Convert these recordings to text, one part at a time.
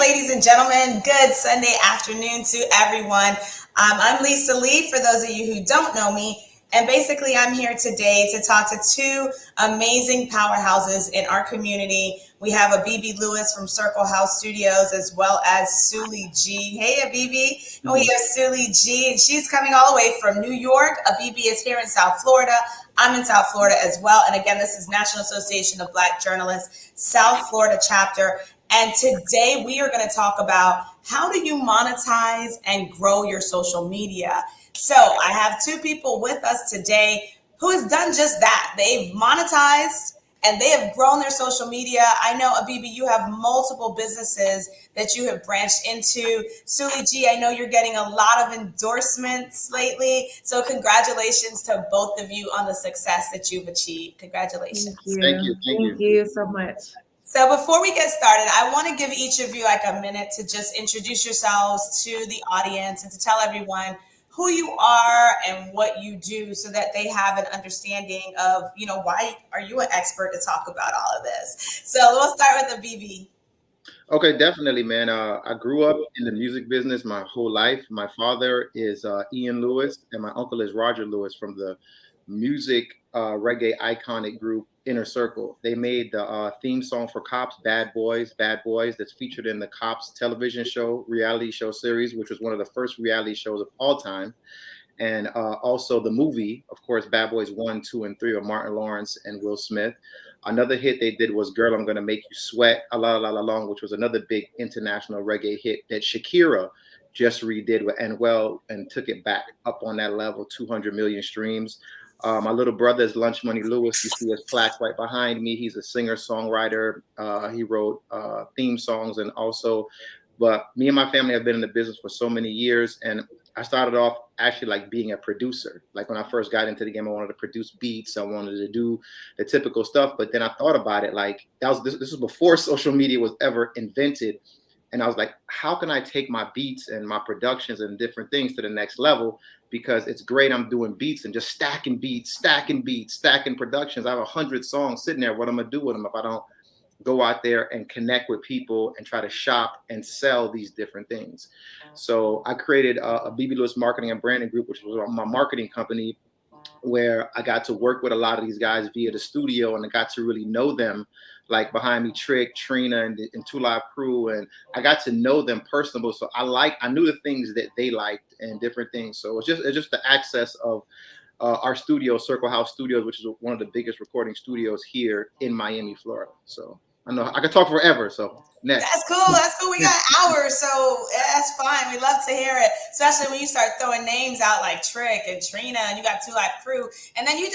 ladies and gentlemen. Good Sunday afternoon to everyone. I'm Lisa Lee, for those of you who don't know me. And basically, I'm here today to talk to two amazing powerhouses in our community. We have Abibi Lewis from Circle House Studios, as well as Suli G. Hey, Abibi. And we have Suli G, and she's coming all the way from New York. Abibi is here in South Florida. I'm in South Florida as well. And again, this is National Association of Black Journalists, South Florida chapter. And today we are going to talk about how do you monetize and grow your social media. So I have two people with us today who has done just that. They've monetized and they have grown their social media. I know, Abibi, you have multiple businesses that you have branched into. Suli G, I know you're getting a lot of endorsements lately. So congratulations to both of you on the success that you've achieved. Congratulations. Thank you so much. So before we get started, I want to give each of you like a minute to just introduce yourselves to the audience and to tell everyone who you are and what you do so that they have an understanding of, why are you an expert to talk about all of this? So we'll start with Abibi. Okay, definitely, man. I grew up in the music business my whole life. My father is Ian Lewis and my uncle is Roger Lewis from the music reggae iconic group Inner Circle. They made the theme song for Cops, Bad Boys, that's featured in the Cops television show, reality show series, which was one of the first reality shows of all time. And also the movie, of course, Bad Boys 1, 2, and 3 of Martin Lawrence and Will Smith. Another hit they did was Girl, I'm Gonna Make You Sweat, A La La La Long, which was another big international reggae hit that Shakira just redid with Anuel and took it back up on that level, 200 million streams. My little brother is Lunch Money Lewis. You see his plaque right behind me. He's a singer-songwriter. He wrote theme songs but me and my family have been in the business for so many years. And I started off actually like being a producer. Like when I first got into the game, I wanted to produce beats. I wanted to do the typical stuff. But then I thought about it, like this was before social media was ever invented. And I was like, how can I take my beats and my productions and different things to the next level? Because it's great I'm doing beats and just stacking productions. I have 100 songs sitting there. What I'm going to do with them if I don't go out there and connect with people and try to shop and sell these different things? So I created a BB Lewis Marketing and Branding Group, which was my marketing company, where I got to work with a lot of these guys via the studio, and I got to really know them, like behind me, Trick, Trina, and Two Live Crew, and I got to know them personally. So I knew the things that they liked and different things. So it's just the access of our studio, Circle House Studios, which is one of the biggest recording studios here in Miami, Florida. So I know I could talk forever. So next. That's cool. We got hours, so that's fine. We love to hear it, especially when you start throwing names out like Trick and Trina, and you got Two Live Crew, and then you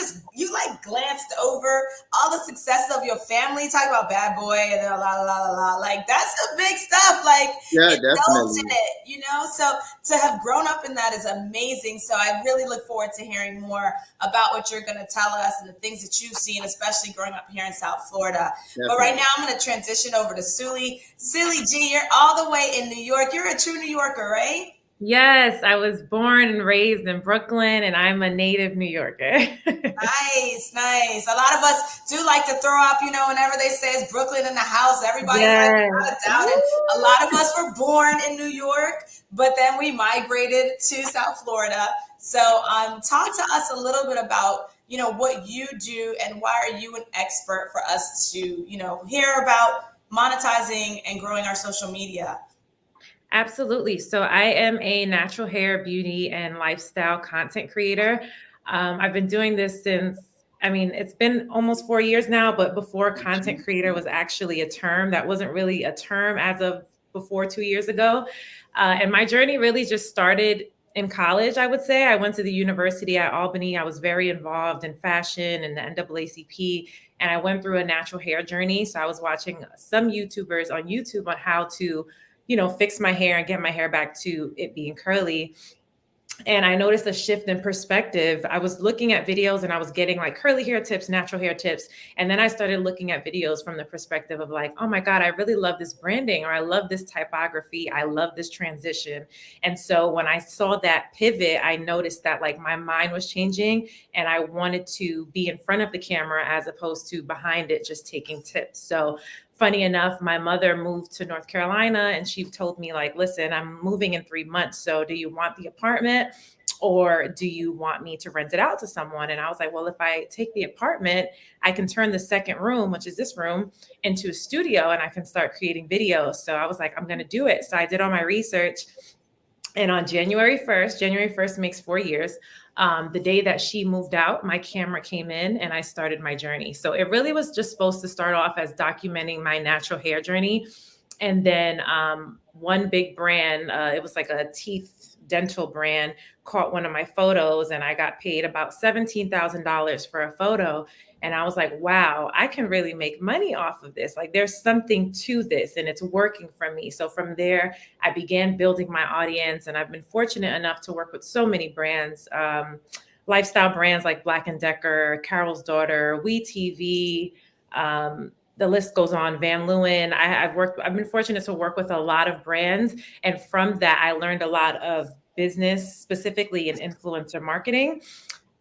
glanced over all the successes of your family. Talk about Bad Boy and la la la la. Like that's the big stuff. Like yeah, definitely. In it, So to have grown up in that is amazing. So I really look forward to hearing more about what you're going to tell us and the things that you've seen, especially growing up here in South Florida. Definitely. But right now, I'm going to transition over to Suli G. You're all the way in New York. You're a true New Yorker, right? Yes, I was born and raised in Brooklyn, and I'm a native New Yorker. Nice. A lot of us do like to throw up, whenever they say it's Brooklyn in the house, everybody's like, without a doubt. And a lot of us were born in New York, but then we migrated to South Florida. So talk to us a little bit about, what you do and why are you an expert for us to, hear about monetizing and growing our social media. Absolutely. So I am a natural hair, beauty, and lifestyle content creator. I've been doing this since, it's been almost 4 years now, but before content creator was actually a term. That wasn't really a term as of before 2 years ago. And my journey really just started in college, I would say. I went to the University at Albany. I was very involved in fashion and the NAACP, and I went through a natural hair journey. So I was watching some YouTubers on YouTube on how to, fix my hair and get my hair back to it being curly. And I noticed a shift in perspective. I was looking at videos and I was getting like curly hair tips, natural hair tips. And then I started looking at videos from the perspective of like, oh my God, I really love this branding, or I love this typography. I love this transition. And so when I saw that pivot, I noticed that like my mind was changing and I wanted to be in front of the camera as opposed to behind it, just taking tips. So funny enough, my mother moved to North Carolina and she told me like, listen, I'm moving in 3 months. So do you want the apartment or do you want me to rent it out to someone? And I was like, well, if I take the apartment, I can turn the second room, which is this room, into a studio and I can start creating videos. So I was like, I'm going to do it. So I did all my research. And on January 1st makes 4 years, the day that she moved out, my camera came in and I started my journey. So it really was just supposed to start off as documenting my natural hair journey. And then one big brand, it was like a teeth dental brand, caught one of my photos and I got paid about $17,000 for a photo. And I was like, wow, I can really make money off of this. Like there's something to this and it's working for me. So from there, I began building my audience and I've been fortunate enough to work with so many brands, lifestyle brands like Black & Decker, Carol's Daughter, WeTV, the list goes on, Van Leeuwen. I've been fortunate to work with a lot of brands. And from that, I learned a lot of business, specifically in influencer marketing.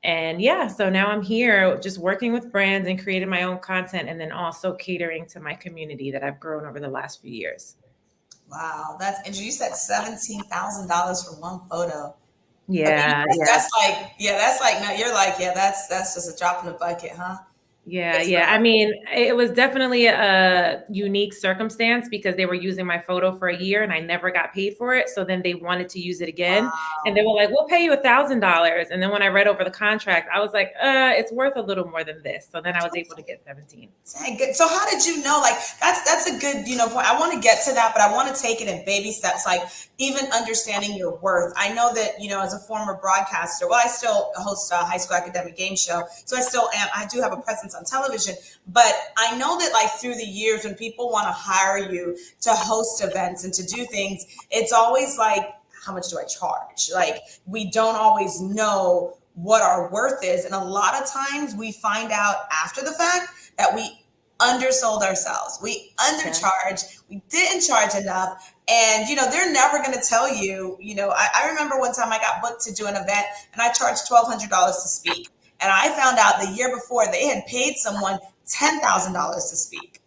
And yeah, so now I'm here just working with brands and creating my own content and then also catering to my community that I've grown over the last few years. Wow, that's interesting. You said $17,000 for one photo. Yeah, that's like no, you're like, yeah, that's just a drop in the bucket, huh? Yeah. I mean, it was definitely a unique circumstance because they were using my photo for a year and I never got paid for it. So then they wanted to use it again. Wow. And they were like, we'll pay you $1,000. And then when I read over the contract, I was like, it's worth a little more than this. So then I was able to get 17. Good. So how did you know? Like that's a good, point. I want to get to that, but I want to take it in baby steps. Like even understanding your worth. I know that, as a former broadcaster, well, I still host a high school academic game show. So I do have a presence on television, but I know that like through the years when people want to hire you to host events and to do things, it's always like, how much do I charge? Like we don't always know what our worth is. And a lot of times we find out after the fact that we undersold ourselves. We undercharged. We didn't charge enough. And, they're never going to tell you, I remember one time I got booked to do an event and I charged $1,200 to speak. And I found out the year before they had paid someone $10,000 to speak.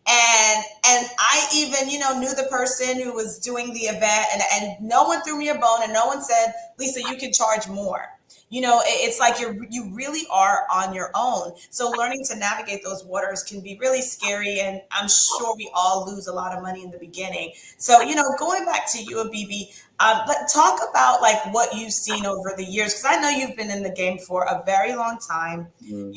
And I even, knew the person who was doing the event and no one threw me a bone and no one said, Lisa, you can charge more. It's like you really are on your own. So learning to navigate those waters can be really scary. And I'm sure we all lose a lot of money in the beginning. So, going back to you, BB, but talk about like what you've seen over the years, because I know you've been in the game for a very long time. Mm.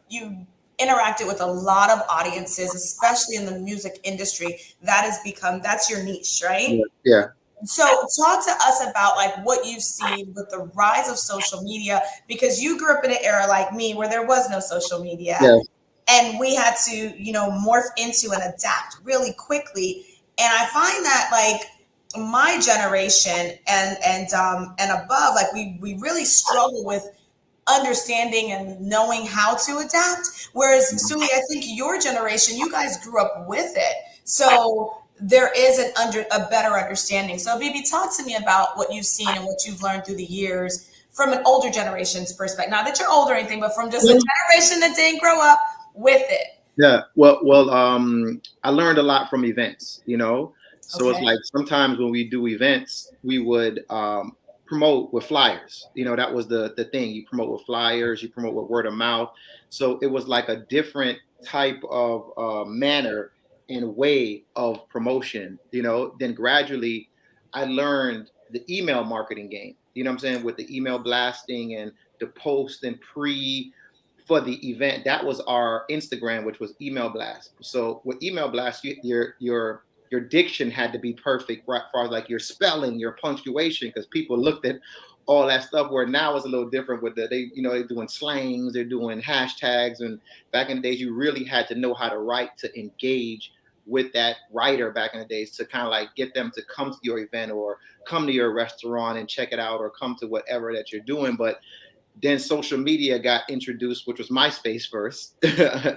You've interacted with a lot of audiences, especially in the music industry. That's your niche, right? Yeah. So talk to us about like what you've seen with the rise of social media, because you grew up in an era like me where there was no social media. Yes. And we had to, morph into and adapt really quickly. And I find that like my generation and above, like we really struggle with understanding and knowing how to adapt. Whereas Suli, I think your generation, you guys grew up with it. So there is a better understanding. So BB, talk to me about what you've seen and what you've learned through the years from an older generation's perspective. Not that you're old or anything, but from just a generation that didn't grow up with it. Yeah. Well, I learned a lot from events, So It's like sometimes when we do events, we would promote with flyers. That was the thing. You promote with flyers, you promote with word of mouth. So it was like a different type of manner and way of promotion, then gradually I learned the email marketing game, what I'm saying, with the email blasting and the post and pre for the event. That was our Instagram, which was email blast. So with email blast, your diction had to be perfect, right, as far as like your spelling, your punctuation, because people looked at all that stuff, where now it's a little different with they're doing slangs, they're doing hashtags. And back in the days, you really had to know how to write to engage with that writer back in the days to kind of like get them to come to your event or come to your restaurant and check it out or come to whatever that you're doing. But then social media got introduced, which was MySpace first. Yeah.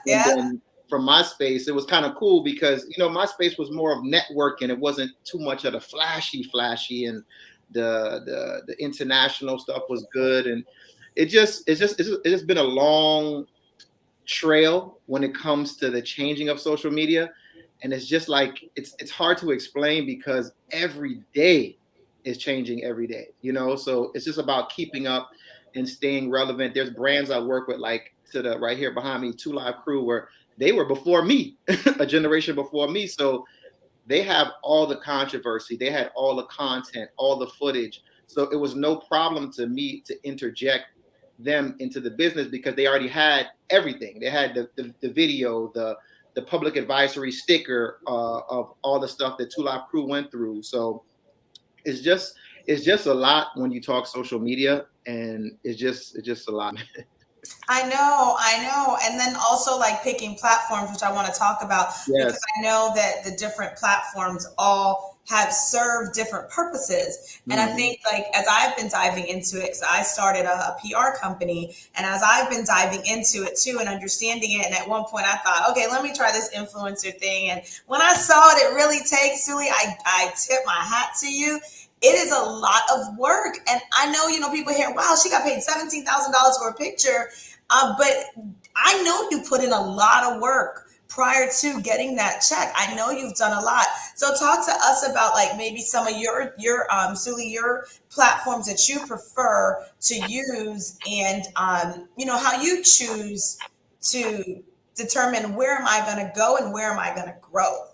And then from MySpace, it was kind of cool because, MySpace was more of networking. It wasn't too much of the flashy, and the international stuff was good. And it's just been a long trail when it comes to the changing of social media. And it's just like it's hard to explain because every day is changing every day, you know. So it's just about keeping up and staying relevant. There's brands I work with, like to the right here behind me, Two Live Crew, where they were before me, a generation before me. So they have all the controversy, they had all the content, all the footage. So it was no problem to me to interject them into the business because they already had everything. They had the video, the public advisory sticker of all the stuff that Two Live Crew went through. So it's just a lot when you talk social media, and it's just a lot. I know. And then also like picking platforms, which I want to talk about Yes. because I know that the different platforms all have served different purposes. And I think like as I've been diving into it, 'cause I started a PR company, and as I've been diving into it too and understanding it, and at one point I thought, okay, let me try this influencer thing. And when I saw it really takes, Suli, I tip my hat to you. It is a lot of work. And I know, people hear, wow, she got paid $17,000 for a picture. But I know you put in a lot of work prior to getting that check. I know you've done a lot. So talk to us about like maybe some of your Suli, your platforms that you prefer to use, and how you choose to determine where am I going to go and where am I going to grow.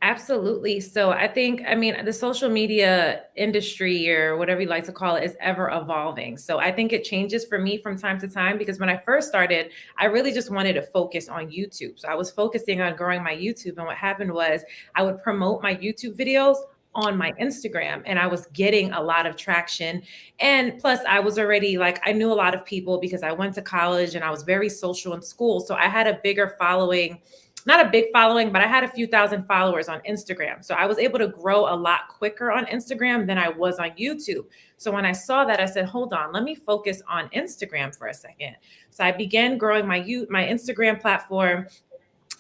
Absolutely. So I mean, the social media industry, or whatever you like to call it, is ever evolving. So I think it changes for me from time to time, because when I first started, I really just wanted to focus on YouTube. So I was focusing on growing my YouTube. And what happened was I would promote my YouTube videos on my Instagram, and I was getting a lot of traction. And plus I was already like, I knew a lot of people because I went to college and I was very social in school. So I had a bigger following, not a big following, but I had a few thousand followers on Instagram. So I was able to grow a lot quicker on Instagram than I was on YouTube. So when I saw that, I said, hold on, let me focus on Instagram for a second. So I began growing my Instagram platform.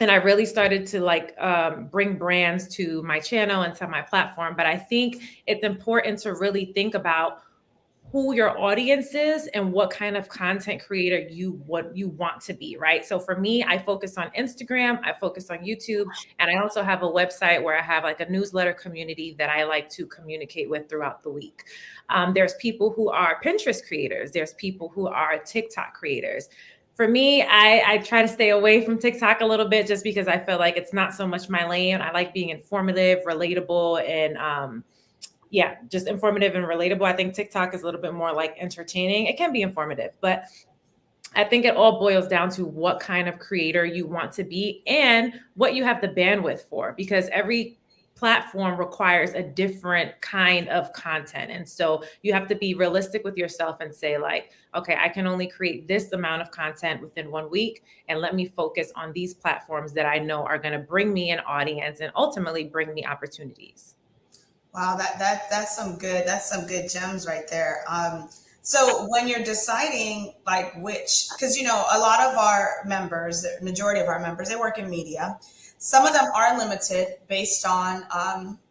And I really started to bring brands to my channel and to my platform. But I think it's important to really think about who your audience is and what kind of content creator you want to be, right? So for me, I focus on Instagram, I focus on YouTube, and I also have a website where I have like a newsletter community that I like to communicate with throughout the week. There's people who are Pinterest creators, there's people who are TikTok creators. For me, I try to stay away from TikTok a little bit just because I feel like it's not so much my lane. I like being informative, relatable, and just informative and relatable. I think TikTok is a little bit more like entertaining. It can be informative, but I think it all boils down to what kind of creator you want to be and what you have the bandwidth for, because every platform requires a different kind of content. And so you have to be realistic with yourself and say like, okay, I can only create this amount of content within 1 week, and let me focus on these platforms that I know are going to bring me an audience and ultimately bring me opportunities. Wow, that's some good gems right there. So when you're deciding like which, because a lot of our members, the majority of our members, they work in media. Some of them are limited based on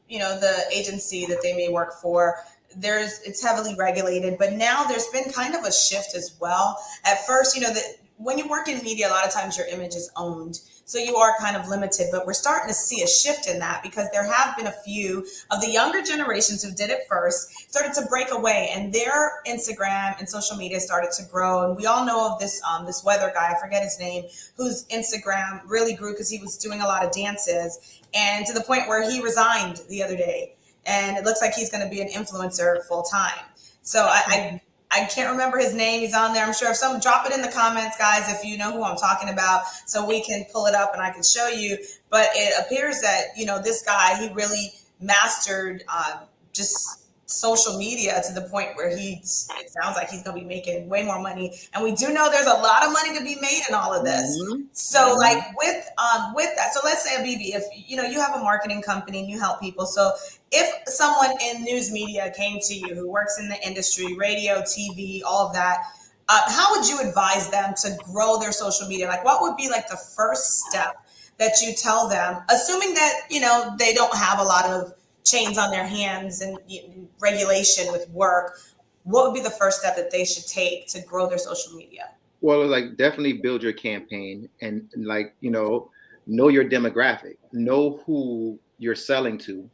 the agency that they may work for. It's heavily regulated, but now there's been kind of a shift as well. At first, when you work in media, a lot of times your image is owned. So you are kind of limited, but we're starting to see a shift in that because there have been a few of the younger generations who did it first, started to break away, and their Instagram and social media started to grow. And we all know of this weather guy, I forget his name, whose Instagram really grew because he was doing a lot of dances, and to the point where he resigned the other day. And it looks like he's going to be an influencer full time. So I can't remember his name. He's on there. I'm sure if someone drop it in the comments, guys, if you know who I'm talking about, so we can pull it up and I can show you. But it appears that, this guy, he really mastered just social media to the point where it sounds like he's going to be making way more money. And we do know there's a lot of money to be made in all of this. Mm-hmm. So like with that, so let's say, Abibi, if you have a marketing company and you help people. So if someone in news media came to you who works in the industry, radio, TV, all of that, how would you advise them to grow their social media? Like what would be like the first step that you tell them, assuming that, they don't have a lot of chains on their hands and regulation with work? What would be the first step that they should take to grow their social media? Well, like definitely build your campaign, and like, know your demographic, know who you're selling to,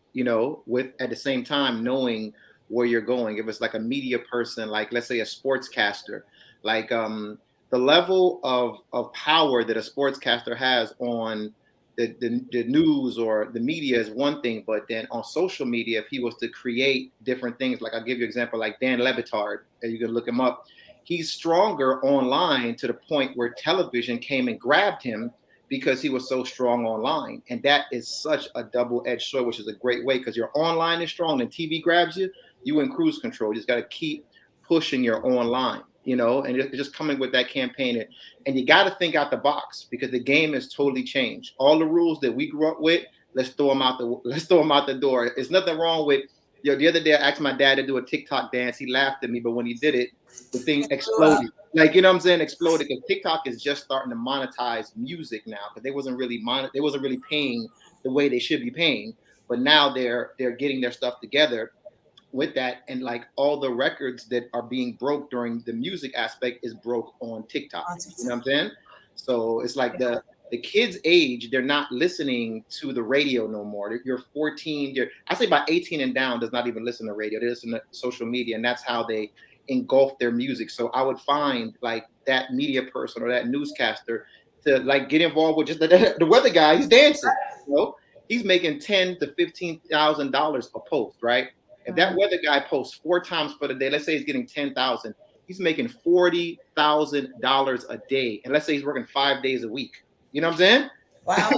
with at the same time knowing where you're going. If it's like a media person, like let's say a sportscaster, like the level of power that a sportscaster has on the news or the media is one thing, but then on social media, if he was to create different things, like I'll give you an example, like Dan Levitard, and you can look him up. He's stronger online to the point where television came and grabbed him because he was so strong online. And that is such a double-edged sword, which is a great way, because your online is strong and TV grabs you, you in cruise control. You just got to keep pushing your online, and just coming with that campaign. And you got to think out the box, because the game has totally changed. All the rules that we grew up with, let's throw them out the door. There's nothing wrong with, the other day I asked my dad to do a TikTok dance. He laughed at me, but when he did it, the thing exploded. Like, you know what I'm saying? Exploded, because TikTok is just starting to monetize music now, because they wasn't really paying the way they should be paying. But now they're getting their stuff together with that, and like all the records that are being broke during the music aspect is broke on TikTok. You know what I'm saying? So it's like the kids' age, they're not listening to the radio no more. You're 14, I say about 18 and down does not even listen to radio. They listen to social media, and that's how they engulf their music. So I would find like that media person or that newscaster to like get involved with just the weather guy. He's dancing, he's making $10,000 to $15,000 a post, right? If that weather guy posts 4 times for the day, let's say he's getting 10,000, he's making $40,000 a day, and let's say he's working 5 days a week. You know what I'm saying? Wow,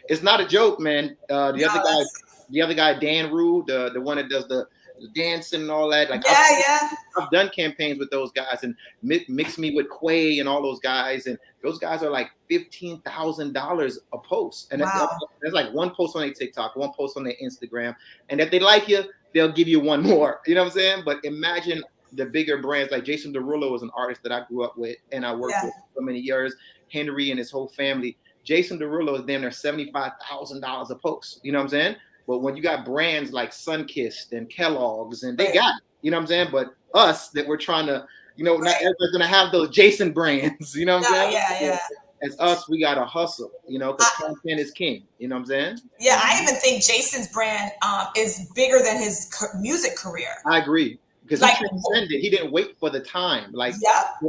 it's not a joke, man. The other guy, Dan Rue, the one that does the dancing and all that. Like, I've done campaigns with those guys, and mix me with Quay and all those guys, and those guys are like $15,000 a post, and there's like one post on their TikTok, one post on their Instagram, and if they like you, they'll give you one more. You know what I'm saying? But imagine the bigger brands, like Jason Derulo was an artist that I grew up with and I worked with for so many years. Henry and his whole family. Jason Derulo is damn near $75,000 a post. You know what I'm saying? But when you got brands like Sunkist and Kellogg's, and they got it, you know what I'm saying? But us that we're trying to, not everybody's gonna have those Jason brands. You know what I'm saying? Yeah. As us, we gotta hustle, because content is king. You know what I'm saying? Yeah, I even think Jason's brand is bigger than his music career. I agree, because he transcended. He didn't wait for the time. Like,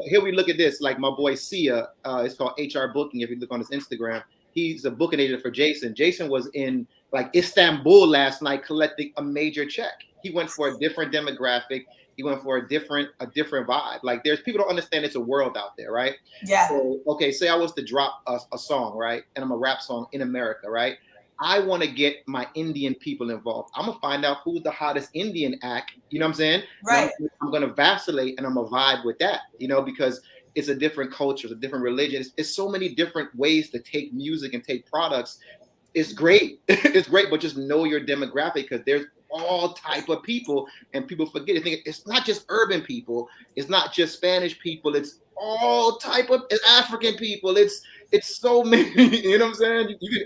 here we look at this. Like my boy Sia, it's called HR Booking. If you look on his Instagram, he's a booking agent for Jason. Jason was in like Istanbul last night collecting a major check. He went for a different demographic. He went for a different vibe. Like, there's people don't understand it's a world out there, right? Yeah. So, okay, say I was to drop a song, right? And I'm a rap song in America, right? I want to get my Indian people involved. I'm going to find out who's the hottest Indian act. You know what I'm saying? Right. I'm going to vacillate, and I'm going to vibe with that, because it's a different culture, it's a different religion. It's so many different ways to take music and take products. It's great. It's great, but just know your demographic, because there's all type of people, and people forget. I think it's not just urban people, it's not just Spanish people, it's all type of African people. It's so many. You know what I'm saying? You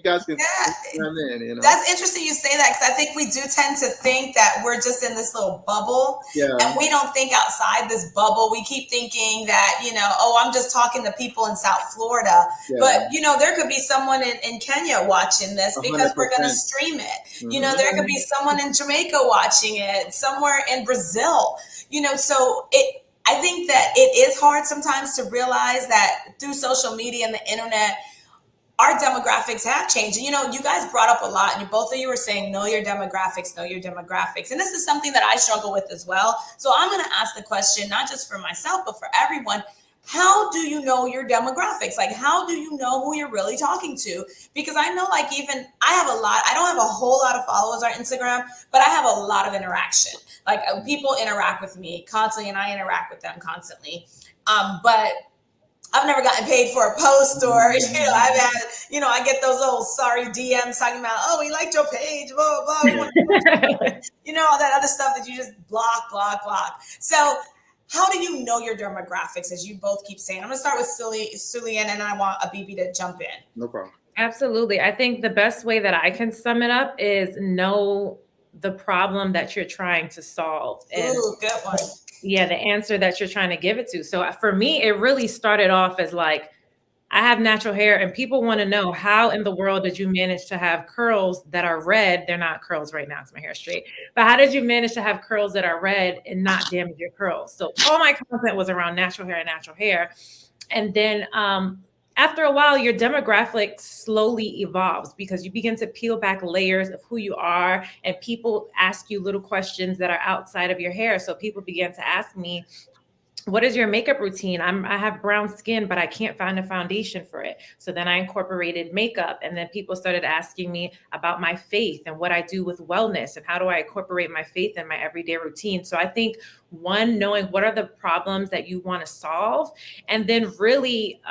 guys can. That's interesting you say that, because I think we do tend to think that we're just in this little bubble, and we don't think outside this bubble. We keep thinking that, I'm just talking to people in South Florida, but there could be someone in Kenya watching this because 100%. We're going to stream it. Mm-hmm. There could be someone in Jamaica watching it, somewhere in Brazil. So I think that it is hard sometimes to realize that through social media and the internet, our demographics have changed. And, you guys brought up a lot, and both of you were saying, know your demographics. And this is something that I struggle with as well. So I'm going to ask the question, not just for myself, but for everyone. How do you know your demographics? Like, how do you know who you're really talking to? Because I know, like, even I don't have a whole lot of followers on Instagram, but I have a lot of interaction. Like, people interact with me constantly, and I interact with them constantly. But I've never gotten paid for a post, or, I've had, I get those little sorry DMs talking about, oh, we liked your page, blah, blah, blah. All that other stuff that you just block. So how do you know your demographics, as you both keep saying? I'm going to start with Sulian, and I want Abibi to jump in. No problem. Absolutely. I think the best way that I can sum it up is know the problem that you're trying to solve. Ooh, good one. Yeah, the answer that you're trying to give it to. So for me, it really started off as like, I have natural hair, and people want to know, how in the world did you manage to have curls that are red? They're not curls right now, it's my hair straight. But how did you manage to have curls that are red and not damage your curls? So all my content was around natural hair and natural hair. And then after a while, your demographic slowly evolves because you begin to peel back layers of who you are, and people ask you little questions that are outside of your hair. So people began to ask me, what is your makeup routine? I have brown skin, but I can't find a foundation for it. So then I incorporated makeup, and then people started asking me about my faith and what I do with wellness and how do I incorporate my faith in my everyday routine. So I think, one, knowing what are the problems that you want to solve, and then really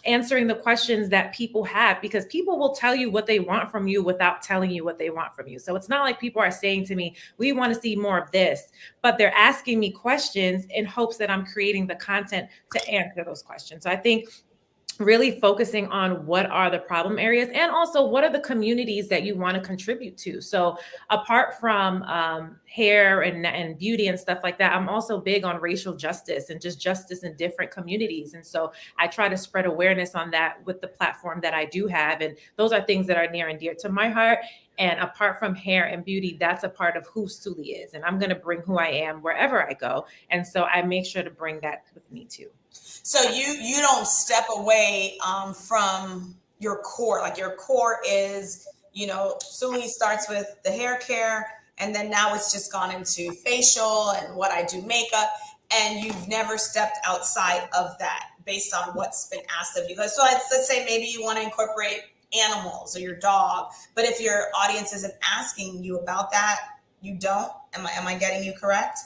answering the questions that people have, because people will tell you what they want from you without telling you what they want from you. So it's not like people are saying to me, we want to see more of this, but they're asking me questions in hopes that I'm creating the content to answer those questions. So I think really focusing on what are the problem areas, and also what are the communities that you want to contribute to. So apart from hair and beauty and stuff like that, I'm also big on racial justice and just justice in different communities. And so I try to spread awareness on that with the platform that I do have. And those are things that are near and dear to my heart. And apart from hair and beauty, that's a part of who Suli is. And I'm going to bring who I am wherever I go. And so I make sure to bring that with me too. So you don't step away from your core. Like, your core is, Suli starts with the hair care, and then now it's just gone into facial and what I do makeup, and you've never stepped outside of that based on what's been asked of you. So let's say maybe you want to incorporate animals or your dog, but if your audience isn't asking you about that, you don't. Am I getting you correct?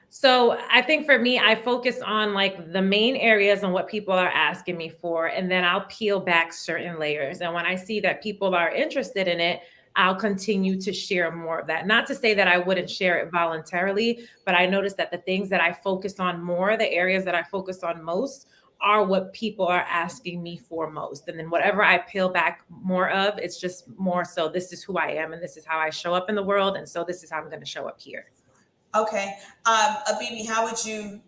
So I think for me, I focus on like the main areas and what people are asking me for, and then I'll peel back certain layers. And when I see that people are interested in it, I'll continue to share more of that. Not to say that I wouldn't share it voluntarily, but I notice that the things that I focus on more, the areas that I focus on most, are what people are asking me for most. And then whatever I peel back more of, it's just more so, this is who I am and this is how I show up in the world. And so this is how I'm going to show up here. Okay. Abibi, how would you,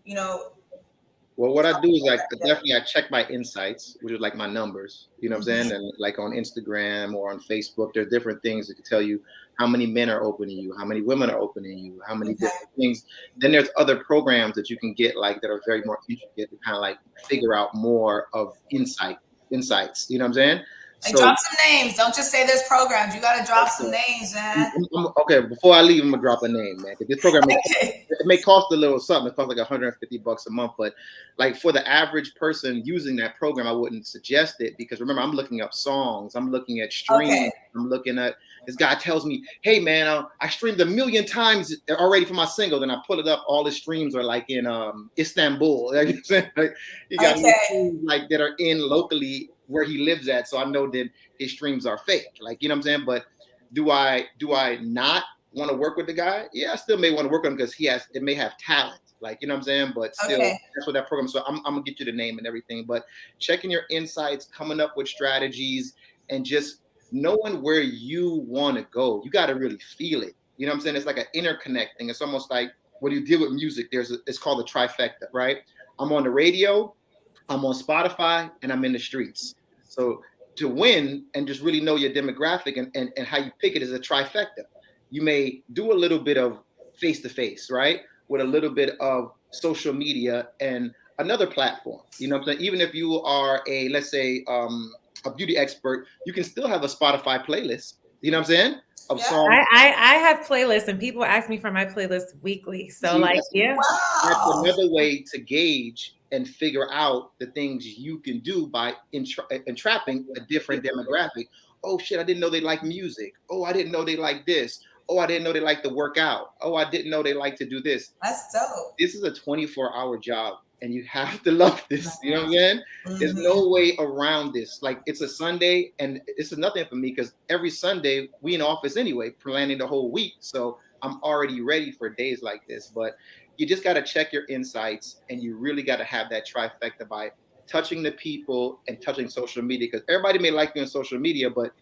Well, what I do is definitely I check my insights, which is like my numbers, you know what I'm saying? And like on Instagram or on Facebook, there's different things that can tell you how many men are opening you, how many women are opening you, how many different things. Then there's other programs that you can get like that are very more intricate to kind of like figure out more of insights, you know what I'm saying? And drop some names. Don't just say there's programs. You got to drop some names, man. Okay, before I leave, I'm gonna drop a name, man. This program it may cost a little something. It costs like $150 a month, but like for the average person using that program, I wouldn't suggest it, because remember, I'm looking up songs, I'm looking at streams, I'm looking at this guy tells me, hey man, I streamed 1 million times already for my single. Then I pull it up, all the streams are like in Istanbul. Like, you got like that are in locally where he lives at, so I know that his streams are fake. Like, you know what I'm saying? But do I not want to work with the guy? Yeah, I still may want to work with him because it may have talent. Like, you know what I'm saying? But still, that's what that program. So I'm gonna get you the name and everything. But checking your insights, coming up with strategies, and just knowing where you want to go. You got to really feel it. You know what I'm saying? It's like an interconnect thing. It's almost like when you deal with music, it's called a trifecta, right? I'm on the radio, I'm on Spotify, and I'm in the streets. So to win and just really know your demographic and how you pick it is a trifecta. You may do a little bit of face-to-face, right? With a little bit of social media and another platform. You know what I'm saying? Even if you are let's say, a beauty expert, you can still have a Spotify playlist. You know what I'm saying? Of songs. I have playlists, and people ask me for my playlist weekly. So that's another way to gauge and figure out the things you can do by entrapping a different demographic. Oh shit, I didn't know they like music. Oh, I didn't know they like this. Oh, I didn't know they like to work out. Oh, I didn't know they like to do this. That's dope. This is a 24-hour job, and you have to love this. You know what I'm saying? There's no way around this. Like, it's a Sunday, and this is nothing for me because every Sunday we in office anyway, planning the whole week. So I'm already ready for days like this. But you just got to check your insights, and you really got to have that trifecta by touching the people and touching social media, because everybody may like you on social media, but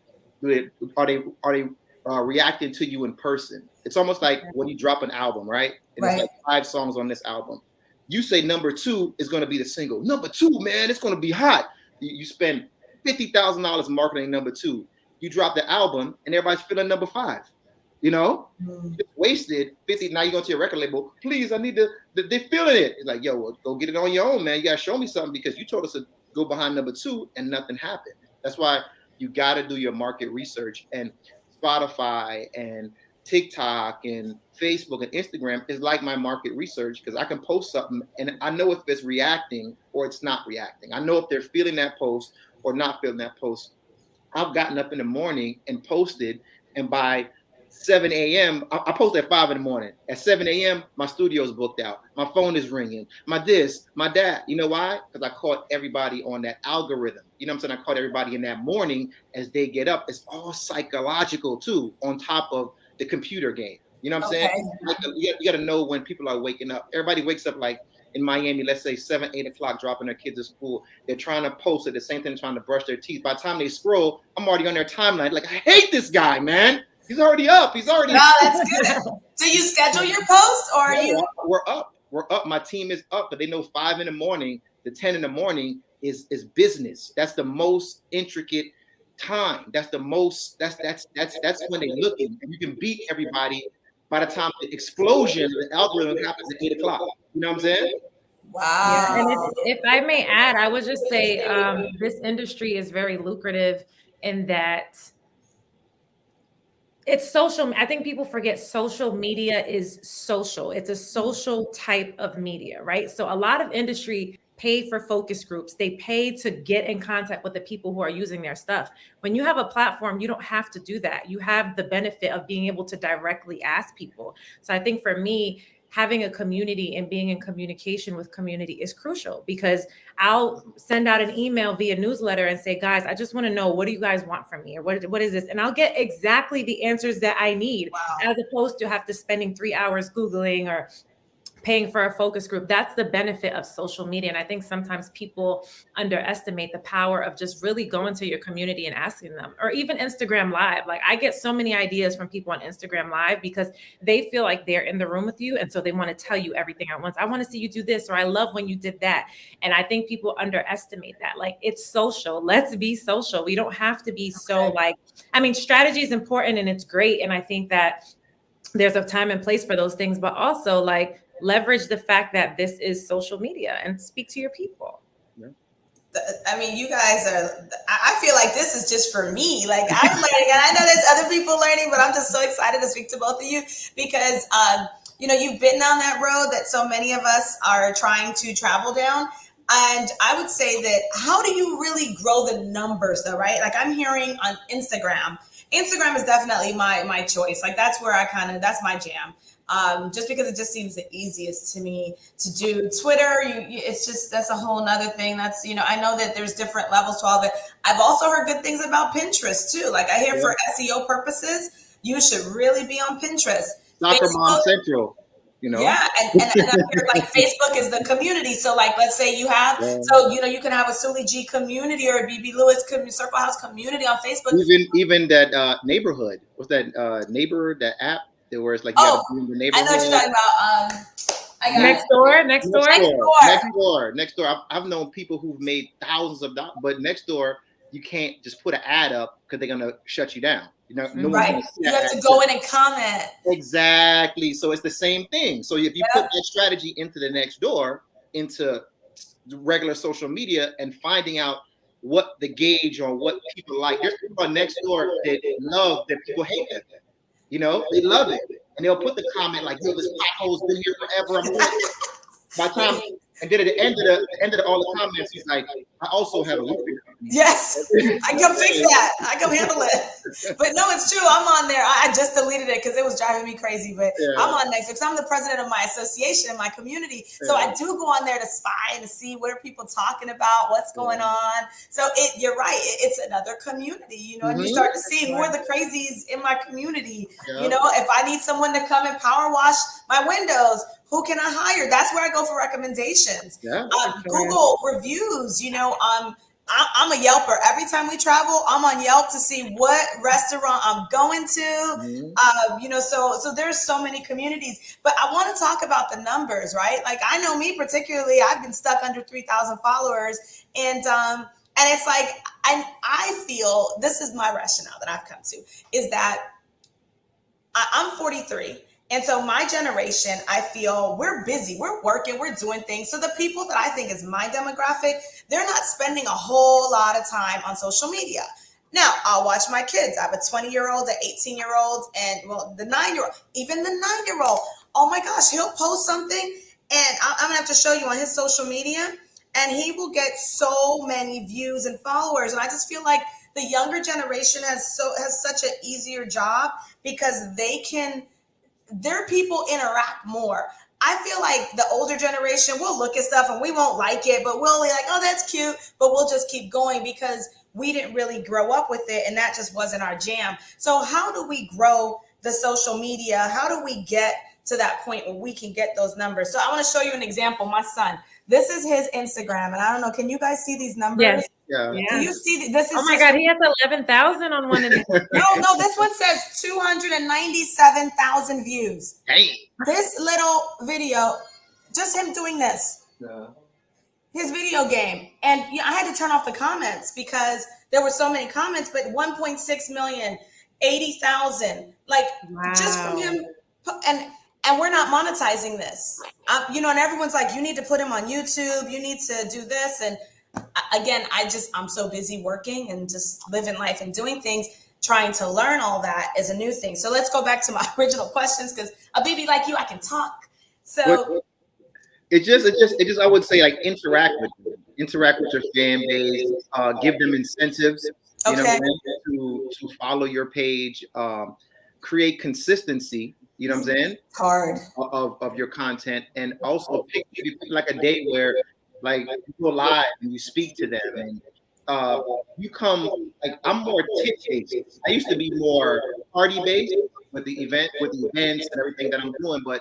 are they reacting to you in person? It's almost like when you drop an album, right? And it's like 5 songs on this album. You say number 2 is going to be the single. Number 2, man, it's going to be hot. You spend $50,000 marketing number 2. You drop the album, and everybody's feeling number 5. You know, just wasted 50. Now you go to your record label. Please, I need they're feeling it. It's like, yo, well, go get it on your own, man. You gotta show me something because you told us to go behind number 2 and nothing happened. That's why you got to do your market research. And Spotify and TikTok and Facebook and Instagram is like my market research, because I can post something and I know if it's reacting or it's not reacting. I know if they're feeling that post or not feeling that post. I've gotten up in the morning and posted, and by 7 a.m., I post at 5 in the morning. At 7 a.m., my studio's booked out. My phone is ringing. My this, my that. You know why? Because I caught everybody on that algorithm. You know what I'm saying? I caught everybody in that morning as they get up. It's all psychological, too, on top of the computer game. You know what I'm saying? Like, you got to know when people are waking up. Everybody wakes up like in Miami, let's say 7, 8 o'clock, dropping their kids to school. They're trying to post at the same time, trying to brush their teeth. By the time they scroll, I'm already on their timeline. Like, I hate this guy, man. He's already up. He's already. No, that's good. Do you schedule your posts, or are you? We're up. We're up. My team is up, but they know 5 in the morning to 10 in the morning is business. That's the most intricate time. That's the most. That's when they're looking, and you can beat everybody by the time the explosion, the algorithm happens at 8 o'clock. You know what I'm saying? Wow. Yeah, and if I may add, I would just say this industry is very lucrative in that it's social. I think people forget social media is social. It's a social type of media, right? So a lot of industry pay for focus groups. They pay to get in contact with the people who are using their stuff. When you have a platform, you don't have to do that. You have the benefit of being able to directly ask people. So I think for me, having a community and being in communication with community is crucial, because I'll send out an email via newsletter and say, guys, I just want to know, what do you guys want from me? Or what is this? And I'll get exactly the answers that I need, as opposed to have to spending 3 hours Googling or paying for a focus group. That's the benefit of social media. And I think sometimes people underestimate the power of just really going to your community and asking them, or even Instagram Live. Like, I get so many ideas from people on Instagram Live because they feel like they're in the room with you. And so they want to tell you everything at once. I want to see you do this, or I love when you did that. And I think people underestimate that. Like, it's social. Let's be social. We don't have to be so strategy is important and it's great. And I think that there's a time and place for those things, but also like, leverage the fact that this is social media and speak to your people. I mean, you guys are, I feel like this is just for me. Like, I'm learning, and I know there's other people learning, but I'm just so excited to speak to both of you because, you've been down that road that so many of us are trying to travel down. And I would say that, how do you really grow the numbers though, right? Like, I'm hearing on Instagram is definitely my choice. Like, that's where that's my jam. Just because it just seems the easiest to me to do. Twitter, it's just, that's a whole nother thing. That's, I know that there's different levels to all of it. I've also heard good things about Pinterest too. Like, I hear for SEO purposes, you should really be on Pinterest. Soccer Mom Central. Yeah, and I hear like Facebook is the community. So like, let's say you have, you can have a Sully G community or a BB Lewis Circle House community on Facebook. Even that neighborhood. What's that neighbor, that app? Where it's like, you gotta be in the neighborhood. I know what you're talking about. Next door. I've known people who've made thousands of dollars, but next door, you can't just put an ad up because they're gonna shut you down. Right. You have to go in and comment. Exactly. So it's the same thing. So if you put that strategy into the next door, into regular social media, and finding out what the gauge on what people like. There's people on next door that love that people hate them. They love it. And they'll put the comment like, yo, this pothole's been here forever. By the time, and then at the end of all the comments, he's like, I also have a roofing company. Yes, I can fix that. I can handle it. But no, it's true. I'm on there. I just deleted it because it was driving me crazy. But I'm on next because I'm the president of my association in my community. So I do go on there to spy and to see what are people talking about, what's going on. So you're right. It's another community, and you start to see who are the crazies in my community. If I need someone to come and power wash my windows, who can I hire? That's where I go for recommendations. Google reviews, I'm a Yelper. Every time we travel, I'm on Yelp to see what restaurant I'm going to. So there's so many communities. But I want to talk about the numbers, right? Like, I know me particularly, I've been stuck under 3,000 followers. And And it's like, and I feel this is my rationale that I've come to is that I'm 43. And so my generation, I feel we're busy, we're working, we're doing things. So the people that I think is my demographic, they're not spending a whole lot of time on social media. Now, I'll watch my kids. I have a 20-year-old, an 18-year-old, and well, the 9-year-old, even the 9-year-old. Oh my gosh, he'll post something and I'm gonna have to show you on his social media, and he will get so many views and followers. And I just feel like the younger generation has such an easier job because their people interact more. I feel like the older generation will look at stuff and we won't like it, but we'll be like, oh, that's cute, but we'll just keep going because we didn't really grow up with it and that just wasn't our jam. So how do we grow the social media? How do we get to that point where we can get those numbers? So I want to show you an example. My son, this is his Instagram, and I don't know, can you guys see these numbers? Yes. Yeah. Do you see this? Is oh my God, he has 11,000 on one of these. no, this one says 297,000 views. Dang. This little video, just him doing this. Yeah. His video game. And I had to turn off the comments because there were so many comments, but 1.6 million, 80,000, like just from him. And we're not monetizing this, and everyone's like, you need to put him on YouTube. You need to do this. And again, I'm so busy working and just living life and doing things, trying to learn all that is a new thing. So let's go back to my original questions because a baby like you, I can talk. So it just I would say like interact with your fan base, give them incentives, okay, to follow your page, create consistency. You know what I'm saying? Hard of your content, and also pick like a day where like you go live and you speak to them, and you come like I'm more tip based. I used to be more party based with the events and everything that I'm doing, but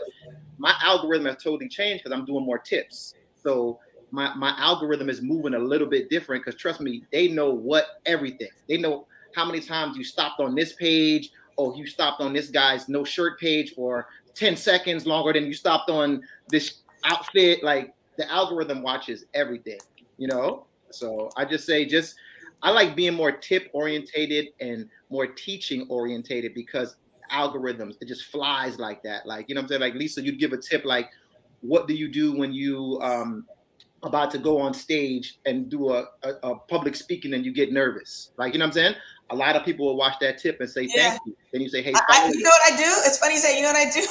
my algorithm has totally changed because I'm doing more tips. So my algorithm is moving a little bit different because trust me, they know everything. They know how many times you stopped on this page. Oh, you stopped on this guy's no shirt page for 10 seconds longer than you stopped on this outfit. Like the algorithm watches everything, So I just say, I like being more tip orientated and more teaching orientated because algorithms, it just flies like that. Like, you know what I'm saying? Like Lisa, you'd give a tip like, what do you do when you about to go on stage and do a public speaking and you get nervous? Like, you know what I'm saying? A lot of people will watch that tip and say, thank you. Then you say, hey, you know what I do? It's funny you say, you know what I do?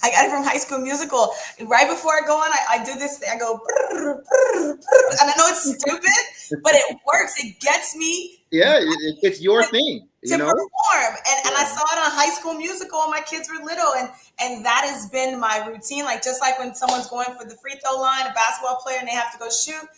I got it from High School Musical. Right before I go on, I do this thing. I go, brr, brr, brr. And I know it's stupid, but it works. It gets me. Yeah, it's your thing. To perform. And I saw it on High School Musical when my kids were little. And that has been my routine. Like, just like when someone's going for the free throw line, a basketball player, and they have to go shoot,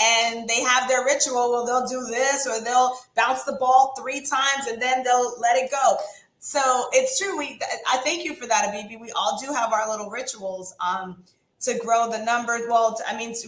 and they have their ritual. Well, they'll do this, or they'll bounce the ball 3 times, and then they'll let it go. So it's true. I thank you for that, Abibi. We all do have our little rituals to grow the numbers. Well,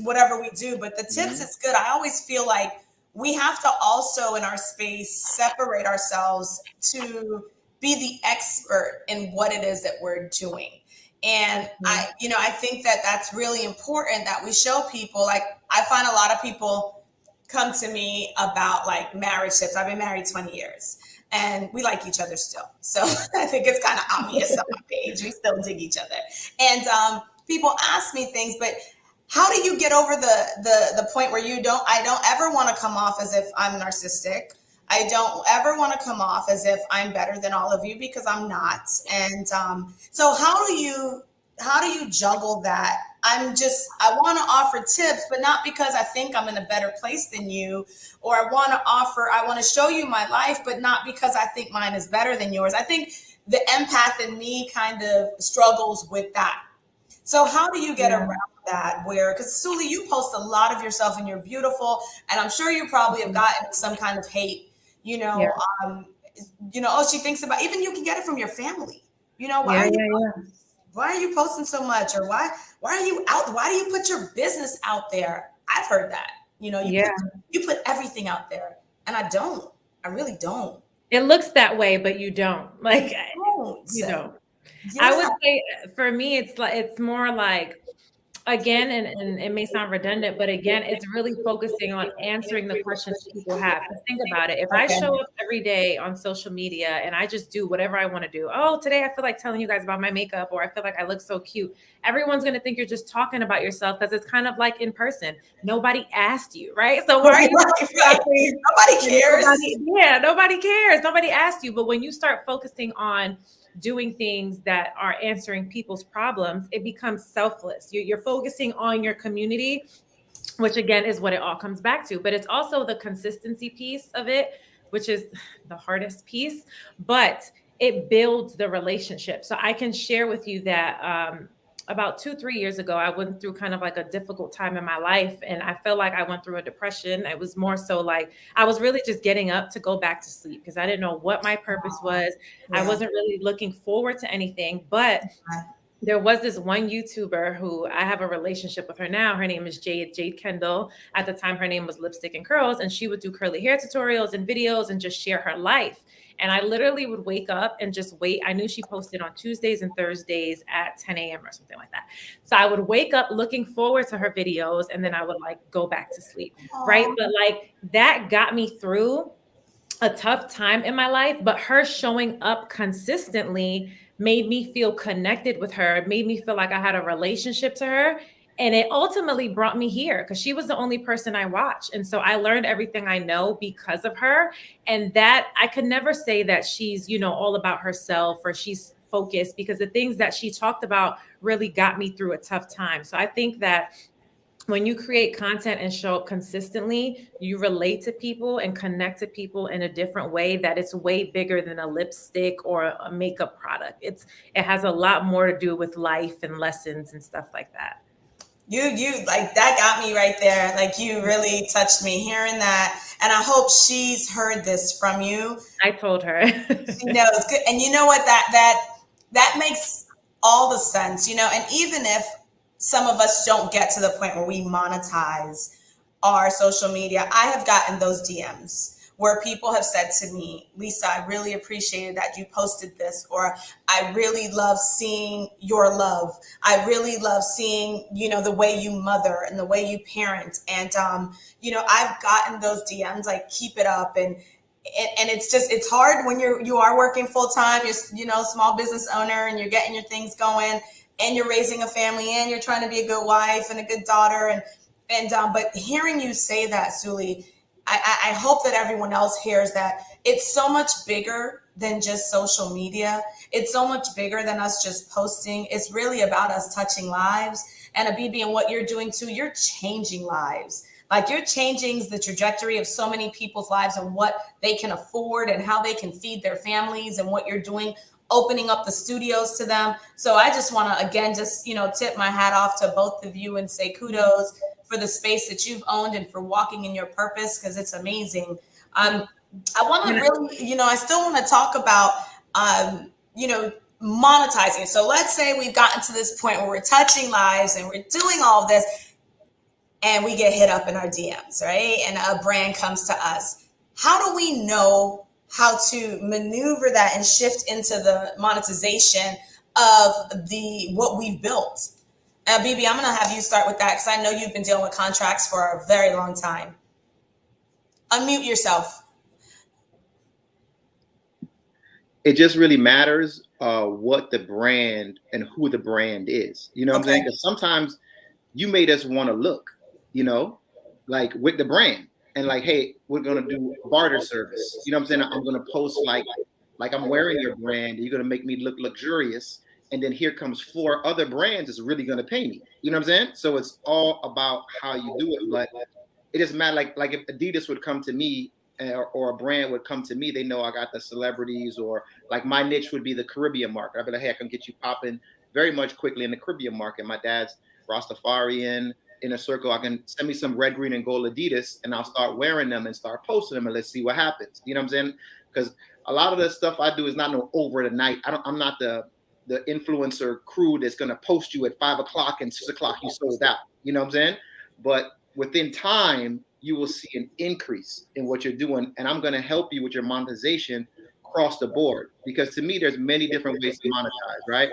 whatever we do, but the tips is good. I always feel like we have to also in our space separate ourselves to be the expert in what it is that we're doing. And I think that that's really important that we show people. Like, I find a lot of people come to me about like marriage tips. I've been married 20 years and we like each other still. So I think it's kind of obvious on my page. We still dig each other. And people ask me things, but how do you get over the point where I don't ever want to come off as if I'm narcissistic. I don't ever want to come off as if I'm better than all of you, because I'm not. And so how do you juggle that? I want to offer tips, but not because I think I'm in a better place than you, or I want to show you my life, but not because I think mine is better than yours. I think the empath in me kind of struggles with that. So how do you get around that? Because Suli, you post a lot of yourself and you're beautiful, and I'm sure you probably have gotten some kind of hate. She thinks about, even you can get it from your family. Why are you posting so much? Or why are you out? Why do you put your business out there? I've heard that. You put everything out there, and I don't. I really don't. It looks that way, but you don't. Like, you don't. Yeah. I would say for me, it's more like again, and it may sound redundant, but again, it's really focusing on answering the questions people have. Because think about it. If I Okay. show up every day on social media and I just do whatever I want to do, oh, today I feel like telling you guys about my makeup, or I feel like I look so cute, everyone's going to think you're just talking about yourself, because it's kind of like in person. Nobody asked you, right? So why are you Right. Nobody cares. Nobody cares. Nobody asked you. But when you start focusing on doing things that are answering people's problems, it becomes selfless. You're focusing on your community, which again is what it all comes back to. But it's also the consistency piece of it, which is the hardest piece, but it builds the relationship. So I can share with you that about 2-3 years ago, I went through kind of like a difficult time in my life, and I felt like I went through a depression. It was more so like I was really just getting up to go back to sleep, because I didn't know what my purpose was. I wasn't really looking forward to anything. But there was this one YouTuber who I have a relationship with her now. Her name is Jade Kendall. At the time, her name was Lipstick and Curls, and she would do curly hair tutorials and videos and just share her life. And I literally would wake up and just wait. I knew she posted on Tuesdays and Thursdays at 10 a.m. or something like that. So I would wake up looking forward to her videos, and then I would like go back to sleep, right? But like that got me through a tough time in my life. But her showing up consistently made me feel connected with her. It made me feel like I had a relationship to her. And it ultimately brought me here, because she was the only person I watched. And so I learned everything I know because of her. And that I could never say that she's, all about herself or she's focused, because the things that she talked about really got me through a tough time. So I think that when you create content and show up consistently, you relate to people and connect to people in a different way, that it's way bigger than a lipstick or a makeup product. It has a lot more to do with life and lessons and stuff like that. You like that got me right there. Like you really touched me hearing that. And I hope she's heard this from you. I told her. She knows. Good. And you know what? That makes all the sense, and even if some of us don't get to the point where we monetize our social media, I have gotten those DMs where people have said to me, Lisa, I really appreciated that you posted this, or I really love seeing your love. I really love seeing, the way you mother and the way you parent. And, I've gotten those DMs, like keep it up. And it's hard when you are working full time, you're, small business owner, and you're getting your things going, and you're raising a family, and you're trying to be a good wife and a good daughter. But hearing you say that, Suli, I hope that everyone else hears that it's so much bigger than just social media. It's so much bigger than us just posting. It's really about us touching lives. And Abibi, and what you're doing too, you're changing lives. Like you're changing the trajectory of so many people's lives and what they can afford and how they can feed their families, and what you're doing, opening up the studios to them. So I just want to, again, just, tip my hat off to both of you and say kudos for the space that you've owned and for walking in your purpose, because it's amazing. I want to really, I still want to talk about, monetizing. So let's say we've gotten to this point where we're touching lives and we're doing all of this, and we get hit up in our DMs, right? And a brand comes to us. How do we know how to maneuver that and shift into the monetization of what we've built? Bibi, I'm going to have you start with that, because I know you've been dealing with contracts for a very long time. Unmute yourself. It just really matters what the brand and who the brand is. You know what I'm saying? Because sometimes you may just want to look, like with the brand, and like, hey, we're going to do barter service. You know what I'm saying? I'm going to post like I'm wearing your brand. You're going to make me look luxurious. And then here comes 4 other brands that's really going to pay me. You know what I'm saying? So it's all about how you do it. But it doesn't matter. Like if Adidas would come to me, or a brand would come to me, they know I got the celebrities, or like my niche would be the Caribbean market. I'd be like, hey, I can get you popping very much quickly in the Caribbean market. My dad's Rastafarian, in a circle. I can send me some red, green, and gold Adidas, and I'll start wearing them and start posting them, and let's see what happens. You know what I'm saying? Because a lot of the stuff I do is not no over the night. I'm not the influencer crew that's going to post you at 5 o'clock and 6 o'clock you sold out. You know what I'm saying? But within time, you will see an increase in what you're doing. And I'm going to help you with your monetization across the board. Because to me, there's many different ways to monetize, right?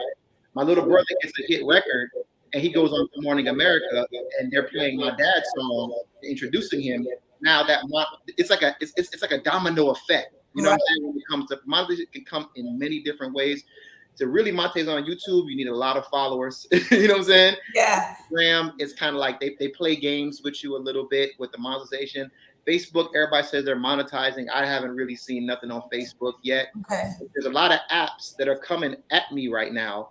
My little brother gets a hit record and he goes on Good Morning America, and they're playing my dad's song, introducing him. Now it's like a domino effect. You know what I'm saying? When it comes to monetization, it can come in many different ways. To really monetize on YouTube, you need a lot of followers. You know what I'm saying? Yeah. Instagram is kind of like they play games with you a little bit with the monetization. Facebook, everybody says they're monetizing. I haven't really seen nothing on Facebook yet. Okay. There's a lot of apps that are coming at me right now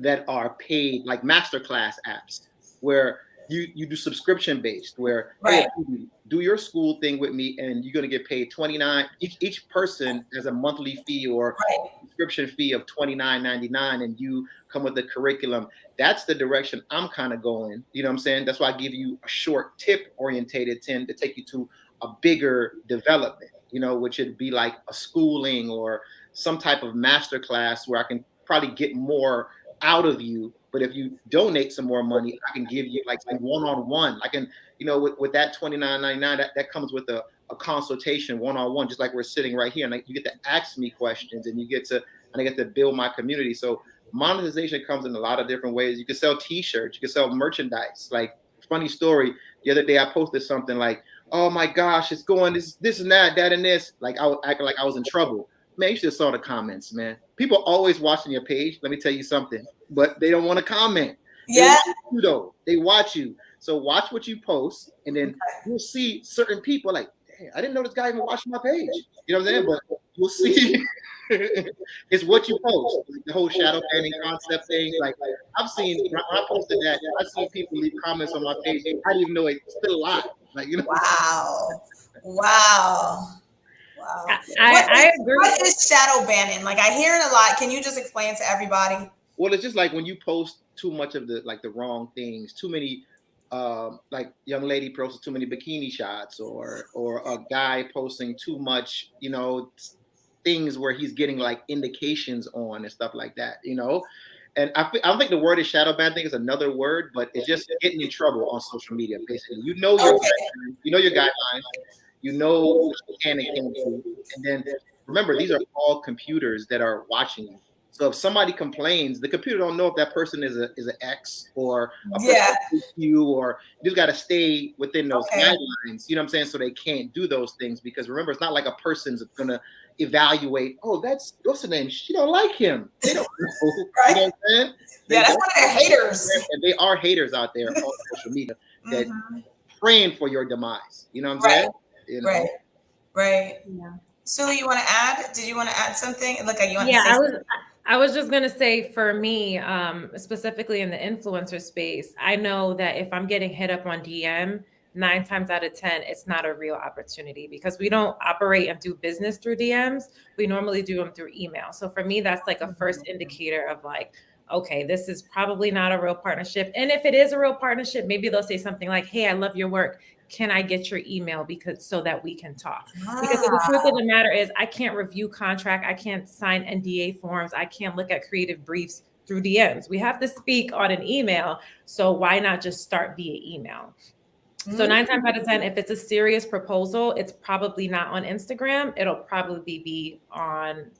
that are paid, like masterclass apps, where you do subscription based, where hey, do your school thing with me, and you're gonna get paid $29. Each person has a monthly fee or subscription fee of $29.99, and you come with the curriculum. That's the direction I'm kind of going. You know what I'm saying? That's why I give you a short tip orientated tend to take you to a bigger development, you know, which would be like a schooling or some type of master class where I can probably get more out of you. But if you donate some more money, I can give you like one-on-one. I can, you know, with that $29.99, that comes with a consultation one-on-one, just like we're sitting right here. And like, you get to ask me questions, and I get to build my community. So monetization comes in a lot of different ways. You can sell t-shirts, you can sell merchandise. Like, funny story, the other day I posted something like, oh my gosh, it's going this and that and this. Like, I was acting like I was in trouble. Man, you should have saw the comments, man. People always watching your page. Let me tell you something, but they don't want to comment. Yeah. They watch you. So watch what you post, and then you'll see certain people like, hey, I didn't know this guy even watched my page. You know what I'm saying? But you'll see it's what you post. Like the whole shadow banning concept thing. Like, I've seen when I posted that, I've seen people leave comments on my page. I didn't even know it's still alive. Like, you know. Wow. I agree. What is shadow banning? Like, I hear it a lot. Can you just explain to everybody? Well, it's just like when you post too much of the wrong things, too many, like young lady posting too many bikini shots, or a guy posting too much, you know, things where he's getting like indications on and stuff like that, you know. And I don't think the word is shadow ban. I think it's another word, but it's just getting in trouble on social media. Basically, you know your guidelines. You know what you can and can't do. And then remember, these are all computers that are watching you. So if somebody complains, the computer don't know if that person is an ex or a person you, or you just got to stay within those guidelines. You know what I'm saying? So they can't do those things, because remember, it's not like a person's gonna evaluate. Oh, what's the name? She don't like him. They don't know. You know what I'm saying? Yeah, that's one of their haters. And they are haters out there on social media that praying for your demise. You know what I'm saying? You know? Right. Yeah. Suli, you want to add? Did you want to add something? Look, you want to say something? I was just going to say, for me, specifically in the influencer space, I know that if I'm getting hit up on DM, 9 times out of 10, it's not a real opportunity, because we don't operate and do business through DMs. We normally do them through email. So for me, that's like a first indicator of like, okay, this is probably not a real partnership. And if it is a real partnership, maybe they'll say something like, hey, I love your work. Can I get your email so that we can talk? Because the truth of the matter is, I can't review contract. I can't sign NDA forms. I can't look at creative briefs through DMs. We have to speak on an email. So why not just start via email? So 9 times out of 10, if it's a serious proposal, it's probably not on Instagram. It'll probably be on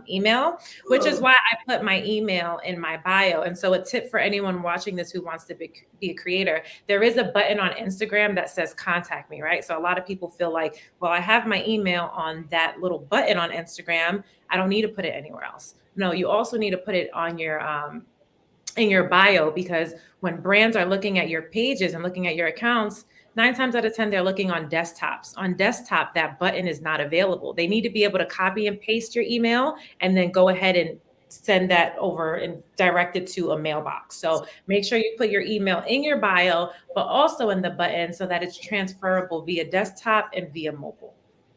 email, which is why I put my email in my bio. And so a tip for anyone watching this who wants to be a creator, there is a button on Instagram that says contact me, right? So a lot of people feel like, well, I have my email on that little button on Instagram. I don't need to put it anywhere else. No, you also need to put it on your in your bio, because when brands are looking at your pages and looking at your accounts, 9 times out of 10, they're looking on desktops. On desktop, that button is not available. They need to be able to copy and paste your email and then go ahead and send that over and direct it to a mailbox. So make sure you put your email in your bio, but also in the button, so that it's transferable via desktop and via mobile.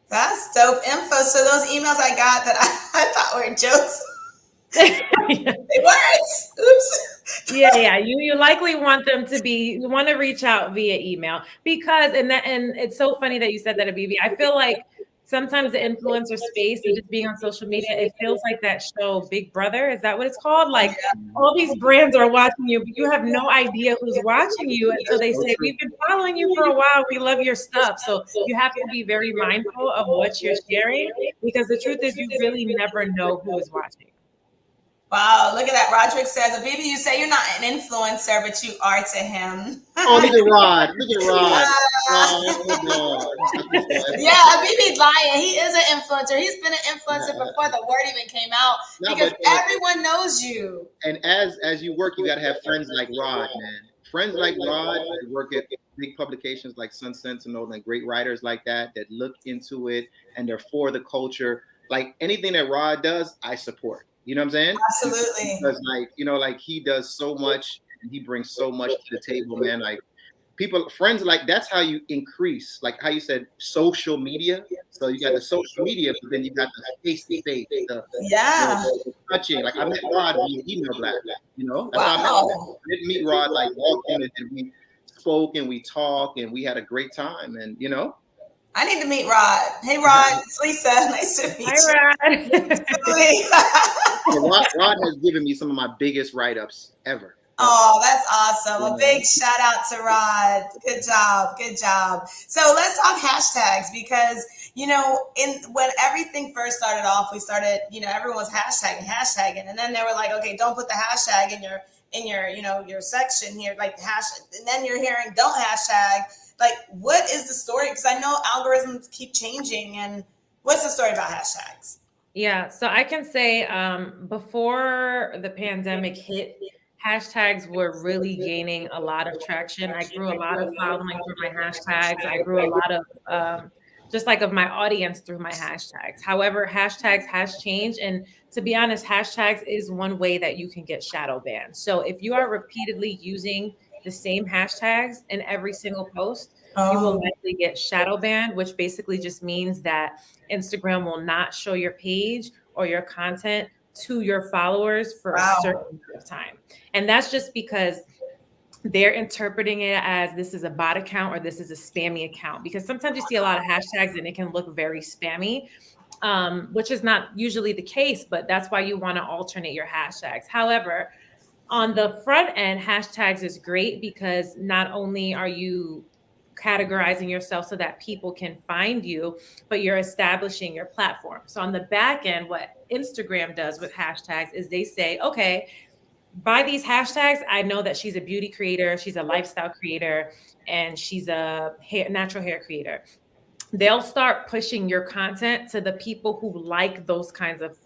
That's dope info. So those emails I got that I thought were jokes. They weren't. Oops. Yeah. You likely want them to be. You want to reach out via email, because and it's so funny that you said that, Abibi. I feel like sometimes the influencer space and just being on social media, it feels like that show Big Brother. Is that what it's called? Like, all these brands are watching you, but you have no idea who's watching you. And so they say, we've been following you for a while. We love your stuff. So you have to be very mindful of what you're sharing, because the truth is, you really never know who is watching. Wow, look at that. Roderick says, Abibi, you say you're not an influencer, but you are to him. Oh, look at Rod. Look at Rod. Yeah, Abibi's lying. He is an influencer. He's been an influencer before the word even came out because everyone knows you. And as you work, you got to have friends like Rod, man. Friends like Rod that work at big publications like Sun Sentinel and great writers like that look into it and they're for the culture. Like anything that Rod does, I support. You know what I'm saying? Absolutely. Because like he does so much and he brings so much to the table, man. Like friends, like that's how you increase, like how you said, social media. So you got the social media, but then you got the face-to-face, the touching. Like I met Rod via email blast, That's how I met him. I didn't meet Rod, like walked in and we spoke and we talked and we had a great time, and I need to meet Rod. Hey, Rod. It's Lisa. Nice to meet you. Hi, Rod. Rod has given me some of my biggest write-ups ever. Oh, that's awesome. A big shout out to Rod. Good job. Good job. So let's talk hashtags because, when everything first started off, we started, everyone was hashtagging. And then they were like, okay, don't put the hashtag in your section here, like hashtag. And then you're hearing don't hashtag. Like, what is the story? Because I know algorithms keep changing. And what's the story about hashtags? Yeah, so I can say before the pandemic hit, hashtags were really gaining a lot of traction. I grew a lot of following through my hashtags. I grew a lot of of my audience through my hashtags. However, hashtags has changed. And to be honest, hashtags is one way that you can get shadow banned. So if you are repeatedly using the same hashtags in every single post, you will likely get shadow banned, which basically just means that Instagram will not show your page or your content to your followers for a certain amount of time. And that's just because they're interpreting it as this is a bot account or this is a spammy account, because sometimes you see a lot of hashtags and it can look very spammy, which is not usually the case, but that's why you want to alternate your hashtags. However, on the front end, hashtags is great because not only are you categorizing yourself so that people can find you, but you're establishing your platform. So on the back end, what Instagram does with hashtags is they say, okay, by these hashtags, I know that she's a beauty creator, she's a lifestyle creator, and she's a natural hair creator. They'll start pushing your content to the people who like those kinds of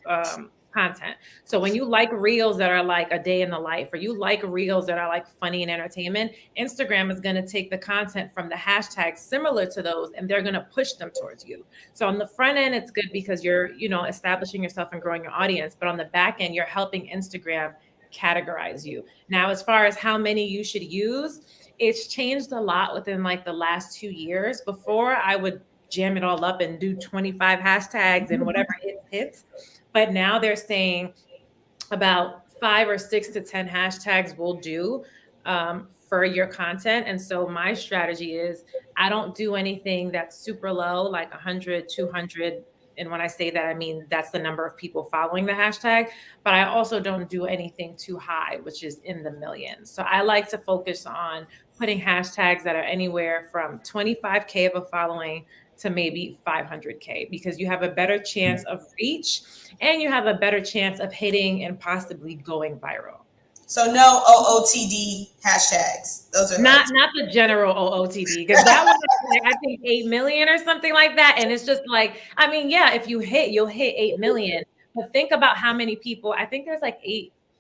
content. So when you like reels that are like a day in the life, or you like reels that are like funny and entertainment, Instagram is going to take the content from the hashtags similar to those, and they're going to push them towards you. So on the front end, it's good because you're, establishing yourself and growing your audience. But on the back end, you're helping Instagram categorize you. Now, as far as how many you should use, it's changed a lot within like the last 2 years. Before, I would jam it all up and do 25 hashtags and whatever hits. But now they're saying about 5 or 6 to 10 hashtags will do for your content. And so my strategy is I don't do anything that's super low, like 100, 200. And when I say that, I mean, that's the number of people following the hashtag, but I also don't do anything too high, which is in the millions. So I like to focus on putting hashtags that are anywhere from 25K of a following to maybe 500K, because you have a better chance of reach and you have a better chance of hitting and possibly going viral. So no OOTD hashtags. Those are not the general OOTD, because that one is like, I think 8 million or something like that. And it's just like, I mean, yeah, if you hit, you'll hit 8 million. But think about how many people, I think there's like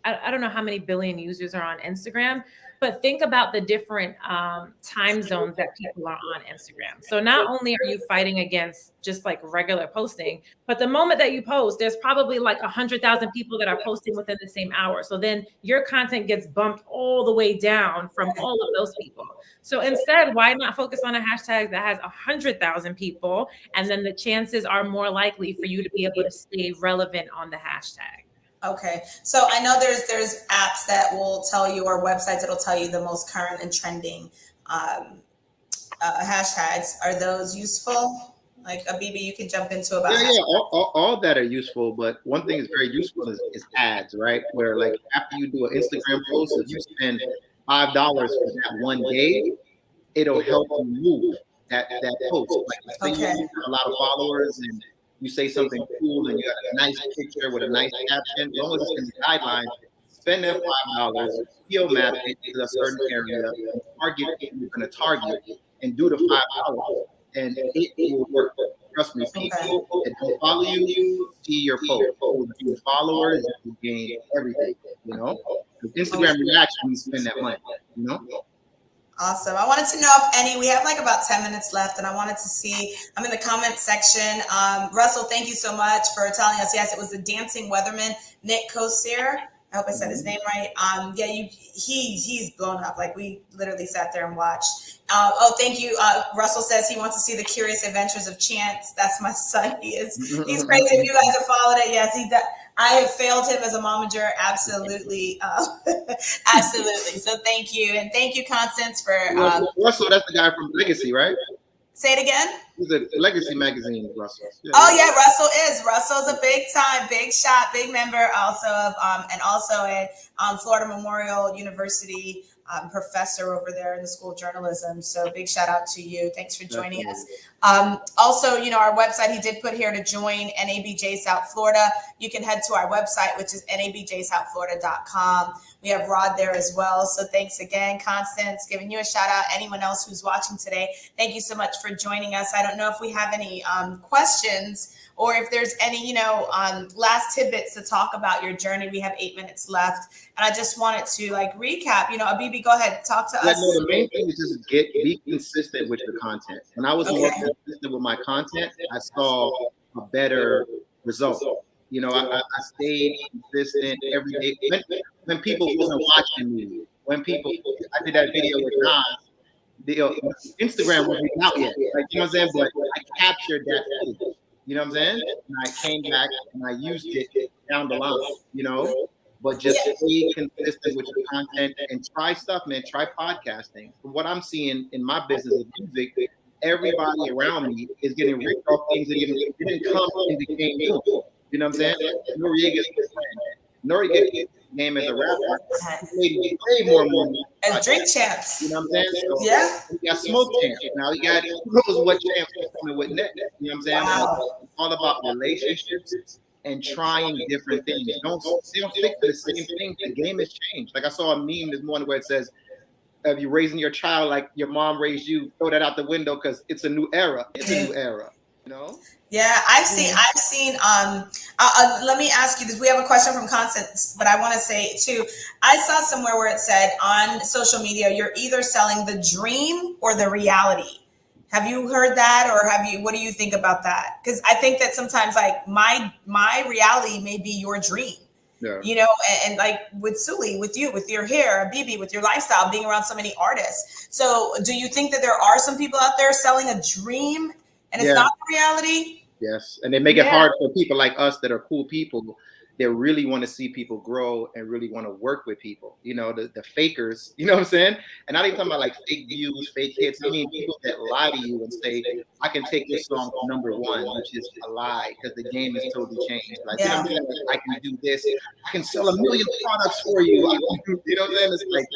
I don't know how many billion users are on Instagram, but think about the different time zones that people are on Instagram. So not only are you fighting against just like regular posting, but the moment that you post, there's probably like 100,000 people that are posting within the same hour. So then your content gets bumped all the way down from all of those people. So instead, why not focus on a hashtag that has 100,000 people? And then the chances are more likely for you to be able to stay relevant on the hashtag. Okay, so I know there's apps that will tell you, or websites that'll tell you the most current and trending hashtags. Are those useful? Like Abibi, you can jump into about. Yeah, all that are useful, but one thing is very useful is ads, right? Where like after you do an Instagram post, if you spend $5 for that one day, it'll help you move that post. Like say you have a lot of followers and you say something cool and you got a nice picture with a nice caption, as long as it's in the guidelines, spend that $5, geo map it to a certain area, and target what you're going to target, and do the $5, and it will work. Trust me, people that don't follow you see your post. You gain followers, you gain everything, you know? Instagram reacts when you spend that money, you know? Awesome. I wanted to know we have like about 10 minutes left, and I wanted to see, I'm in the comment section. Russell, thank you so much for telling us. Yes, it was the Dancing Weatherman, Nick Kosier. I hope I said his name right. Yeah, he's blown up. Like, we literally sat there and watched. Thank you. Russell says he wants to see the Curious Adventures of Chance. That's my son. He's crazy. If you guys have followed it, yes, he does. I have failed him as a momager. Absolutely. Absolutely. So thank you. And thank you, Constance, for Russell, that's the guy from Legacy, right? Say it again. He's a Legacy magazine, Russell. Yeah. Oh yeah, Russell is. Russell's a big time, big shot, big member also of and also a Florida Memorial University professor over there in the School of Journalism. So big shout out to you. Thanks for joining us. Also, our website, he did put here to join NABJ South Florida. You can head to our website, which is nabjsouthflorida.com. We have Rod there as well. So thanks again, Constance, giving you a shout out. Anyone else who's watching today, thank you so much for joining us. I don't know if we have any questions or if there's any, last tidbits to talk about your journey. We have 8 minutes left. And I just wanted to recap, Abibi, go ahead, talk to us. No, the main thing is just be consistent with your content. When I was more consistent with my content, I saw a better result. I stayed consistent every day. When people wasn't watching me, I did that video with Nas, Instagram wasn't out yet. You know what I'm saying? But I captured that footage. You know what I'm saying? And I came back and I used it down the line, But just be consistent with your content and try stuff, man. Try podcasting. From what I'm seeing in my business of music, everybody around me is getting rich off things that didn't come and became new. You know what I'm saying? Noriega's Noriega's name as a rapper made way more money as Drink Champs. You know what I'm saying? So yeah. We got Smoke Champs. Now we got who knows what champs are coming with next. You know what I'm saying? Wow. It's all about relationships and trying different things. Don't stick to the same thing. The game has changed. Like I saw a meme this morning where it says, "If you're raising your child like your mom raised you, throw that out the window because it's a new era. It's a new era." Yeah, I've seen. Let me ask you this. We have a question from Constance, but I want to say too. I saw somewhere where it said on social media, you're either selling the dream or the reality. Have you heard that, or what do you think about that? Because I think that sometimes my reality may be your dream. Yeah. And like with Sully, with you, with your hair, Bibi, with your lifestyle, being around so many artists. So do you think that there are some people out there selling a dream and it's not the reality? Yes. And they make it hard for people like us that are cool people that really want to see people grow and really want to work with people, the fakers, you know what I'm saying? And not even talking about like fake views, fake hits. I mean, people that lie to you and say, I can take this song to number one, which is a lie because the game has totally changed. Like, you know what I'm saying? Like, I can do this. I can sell 1 million products for you. You know what I'm saying? It's like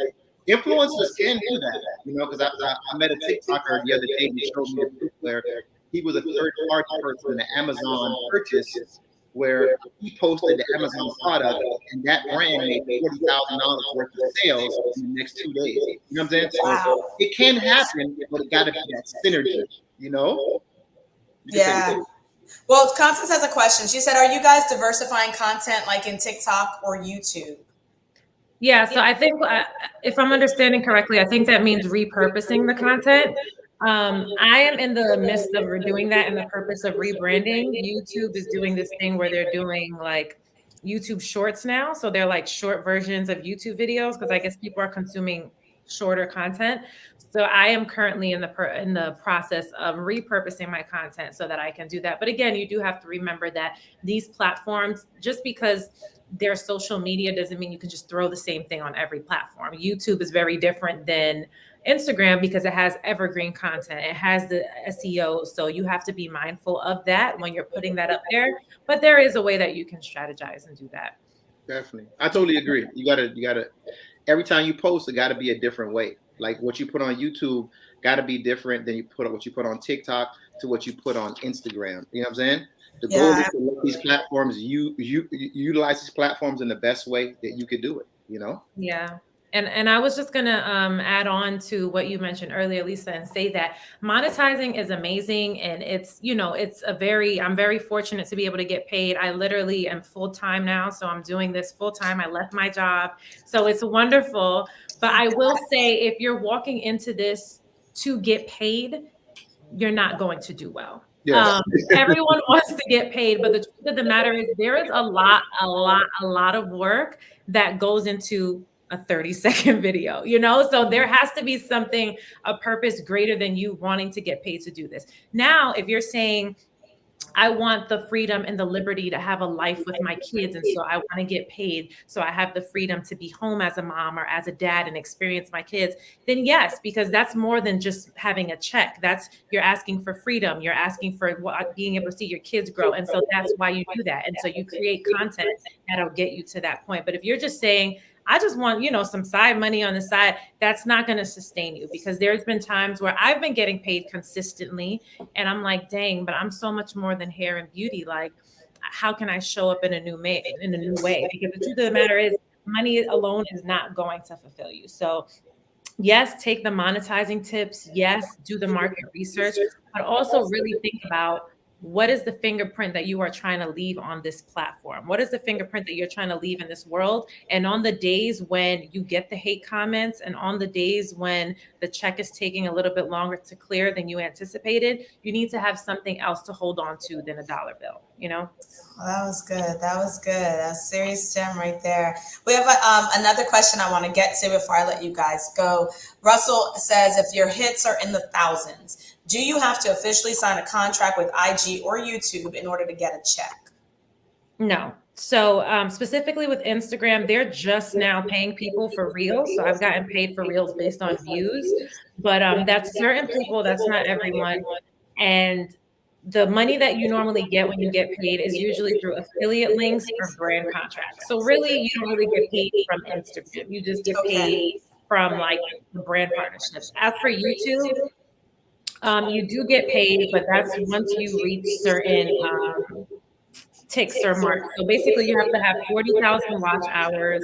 influencers can do that, because I met a TikToker the other day and he showed me a proof where he was a third-party person in an Amazon purchase where he posted the Amazon product and that brand made $40,000 worth of sales in the next 2 days. You know what I'm saying? So it can happen, but it got to be that synergy, Yeah. Well, Constance has a question. She said, are you guys diversifying content like in TikTok or YouTube? Yeah, so I think if I'm understanding correctly, I think that means repurposing the content. I am in the midst of doing that in the purpose of rebranding. YouTube is doing this thing where they're doing like YouTube shorts now. So they're like short versions of YouTube videos because I guess people are consuming shorter content. So I am currently in the process of repurposing my content so that I can do that. But again, you do have to remember that these platforms, just because they're social media doesn't mean you can just throw the same thing on every platform. YouTube is very different than Instagram because it has evergreen content. It has the SEO. So you have to be mindful of that when you're putting that up there. But there is a way that you can strategize and do that. Definitely. I totally agree. You gotta, every time you post, it gotta be a different way. Like what you put on YouTube gotta be different than what you put on TikTok to what you put on Instagram. You know what I'm saying? The goal is to let these platforms, you utilize these platforms in the best way that you could do it, you know? Yeah. And I was just gonna add on to what you mentioned earlier, Lisa, and say that monetizing is amazing, and it's, you know, I'm very fortunate to be able to get paid. I literally am full time now, so I'm doing this full time. I left my job, so it's wonderful. But I will say, if you're walking into this to get paid, you're not going to do well. Yes. Everyone wants to get paid, but the truth of the matter is there is a lot of work that goes into a 30-second video, you know? So there has to be something, a purpose greater than you wanting to get paid to do this. Now, if you're saying, I want the freedom and the liberty to have a life with my kids, and so I want to get paid so I have the freedom to be home as a mom or as a dad and experience my kids, then yes, because that's more than just having a check. That's, you're asking for freedom. You're asking for being able to see your kids grow. And so that's why you do that. And so you create content that'll get you to that point. But if you're just saying, I just want, you know, some side money on the side, that's not going to sustain you, because there's been times where I've been getting paid consistently and I'm like, dang, but I'm so much more than hair and beauty. Like, how can I show up in a new way? Because the truth of the matter is, money alone is not going to fulfill you. So yes, take the monetizing tips. Yes, do the market research, but also really think about, what is the fingerprint that you are trying to leave on this platform? What is the fingerprint that you're trying to leave in this world? And on the days when you get the hate comments, and on the days when the check is taking a little bit longer to clear than you anticipated, you need to have something else to hold on to than a dollar bill, you know? Well, that was good. That was good. That's a serious gem right there. We have another question I want to get to before I let you guys go. Russell says, if your hits are in the thousands, do you have to officially sign a contract with IG or YouTube in order to get a check? No. So specifically with Instagram, they're just now paying people for reels. So I've gotten paid for reels based on views, but that's certain people, that's not everyone. And the money that you normally get when you get paid is usually through affiliate links or brand contracts. So really, you don't really get paid from Instagram. You just get paid from like the brand partnerships. As for YouTube, you do get paid, but that's once you reach certain ticks or marks. So basically, you have to have 40,000 watch hours,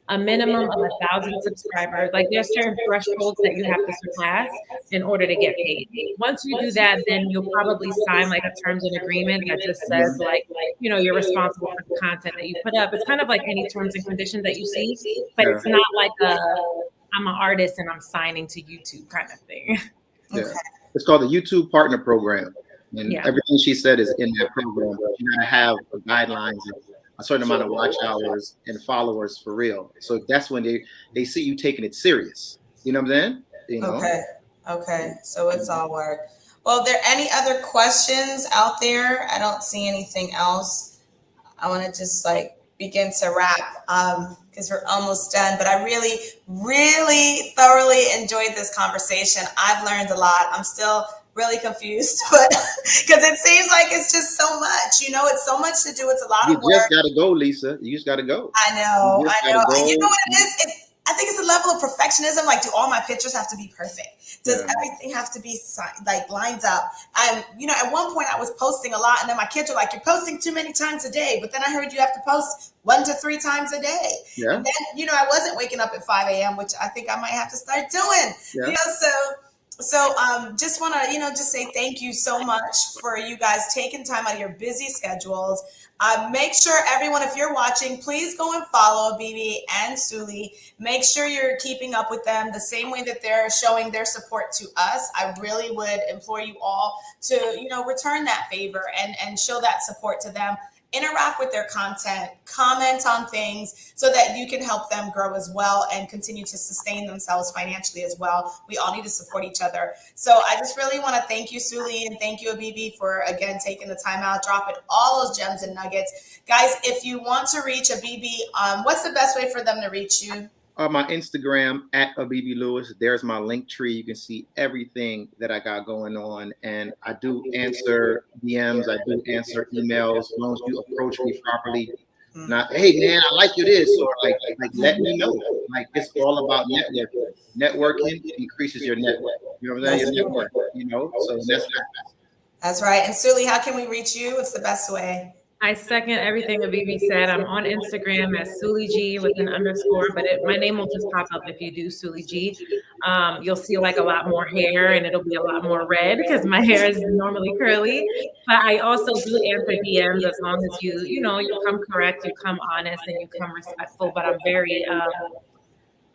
a minimum of 1,000 subscribers. Like, there's certain thresholds that you have to surpass in order to get paid. Once you do that, then you'll probably sign like a terms and agreement that just says, like, you know, you're responsible for the content that you put up. It's kind of like any terms and conditions that you see, but it's not like I'm an artist and I'm signing to YouTube kind of thing. Yeah. It's called the YouTube Partner Program. And everything she said is in that program. You gotta have guidelines and a certain amount of watch hours and followers for real. So that's when they see you taking it serious. You know what I'm saying? You know? Okay. So it's all work. Well, are there any other questions out there? I don't see anything else. I want to just like begin to wrap because we're almost done. But I really, really thoroughly enjoyed this conversation. I've learned a lot. I'm still really confused, but because it seems like it's just so much, you know, it's so much to do. It's a lot of work. You just got to go, Lisa. You just got to go. I know. You know what it is? I think it's a level of perfectionism. Like, do all my pictures have to be perfect? Does everything have to be like lined up? You know, at one point I was posting a lot, and then my kids were like, "You're posting too many times a day." But then I heard you have to post 1 to 3 times a day. Yeah. And then, you know, I wasn't waking up at 5 a.m., which I think I might have to start doing. Yeah. You know, so just want to, you know, just say thank you so much for you guys taking time out of your busy schedules. Make sure everyone, if you're watching, please go and follow Bibi and Suli. Make sure you're keeping up with them the same way that they're showing their support to us. I really would implore you all to, you know, return that favor and show that support to them. Interact with their content, comment on things so that you can help them grow as well and continue to sustain themselves financially as well. We all need to support each other. So I just really want to thank you, Suli, and thank you, Bibi, for, again, taking the time out, dropping all those gems and nuggets. Guys, if you want to reach Bibi, what's the best way for them to reach you? My Instagram at Bibi Lewis. There's my link tree. You can see everything that I got going on, and I do answer DMs. I do answer emails as long as you approach me properly. Not, hey man, I like you this, or like let me know. Like, it's all about networking. Networking increases your network. You know what I'm saying? Your network. You know, so that's that. That's right. And Suli, how can we reach you? What's the best way? I second everything Abibi said. I'm on Instagram as Suli G with an underscore, but my name will just pop up if you do Suli G. You'll see like a lot more hair, and it'll be a lot more red because my hair is normally curly. But I also do answer DMs as long as you come correct, you come honest, and you come respectful. But I'm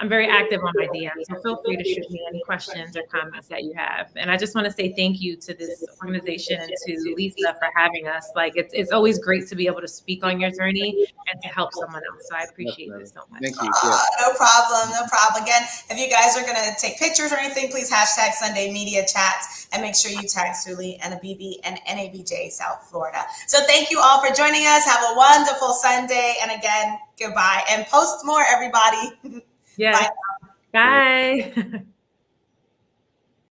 very active on my DMs, so feel free to shoot me any questions or comments that you have. And I just want to say thank you to this organization and to Lisa for having us. Like it's always great to be able to speak on your journey and to help someone else. So I appreciate this so much. Thank you. No problem. No problem. Again, if you guys are going to take pictures or anything, please hashtag Sunday Media Chats and make sure you tag Suli and Abibi and NABJ South Florida. So thank you all for joining us. Have a wonderful Sunday. And again, goodbye. And post more, everybody. Yes. Bye.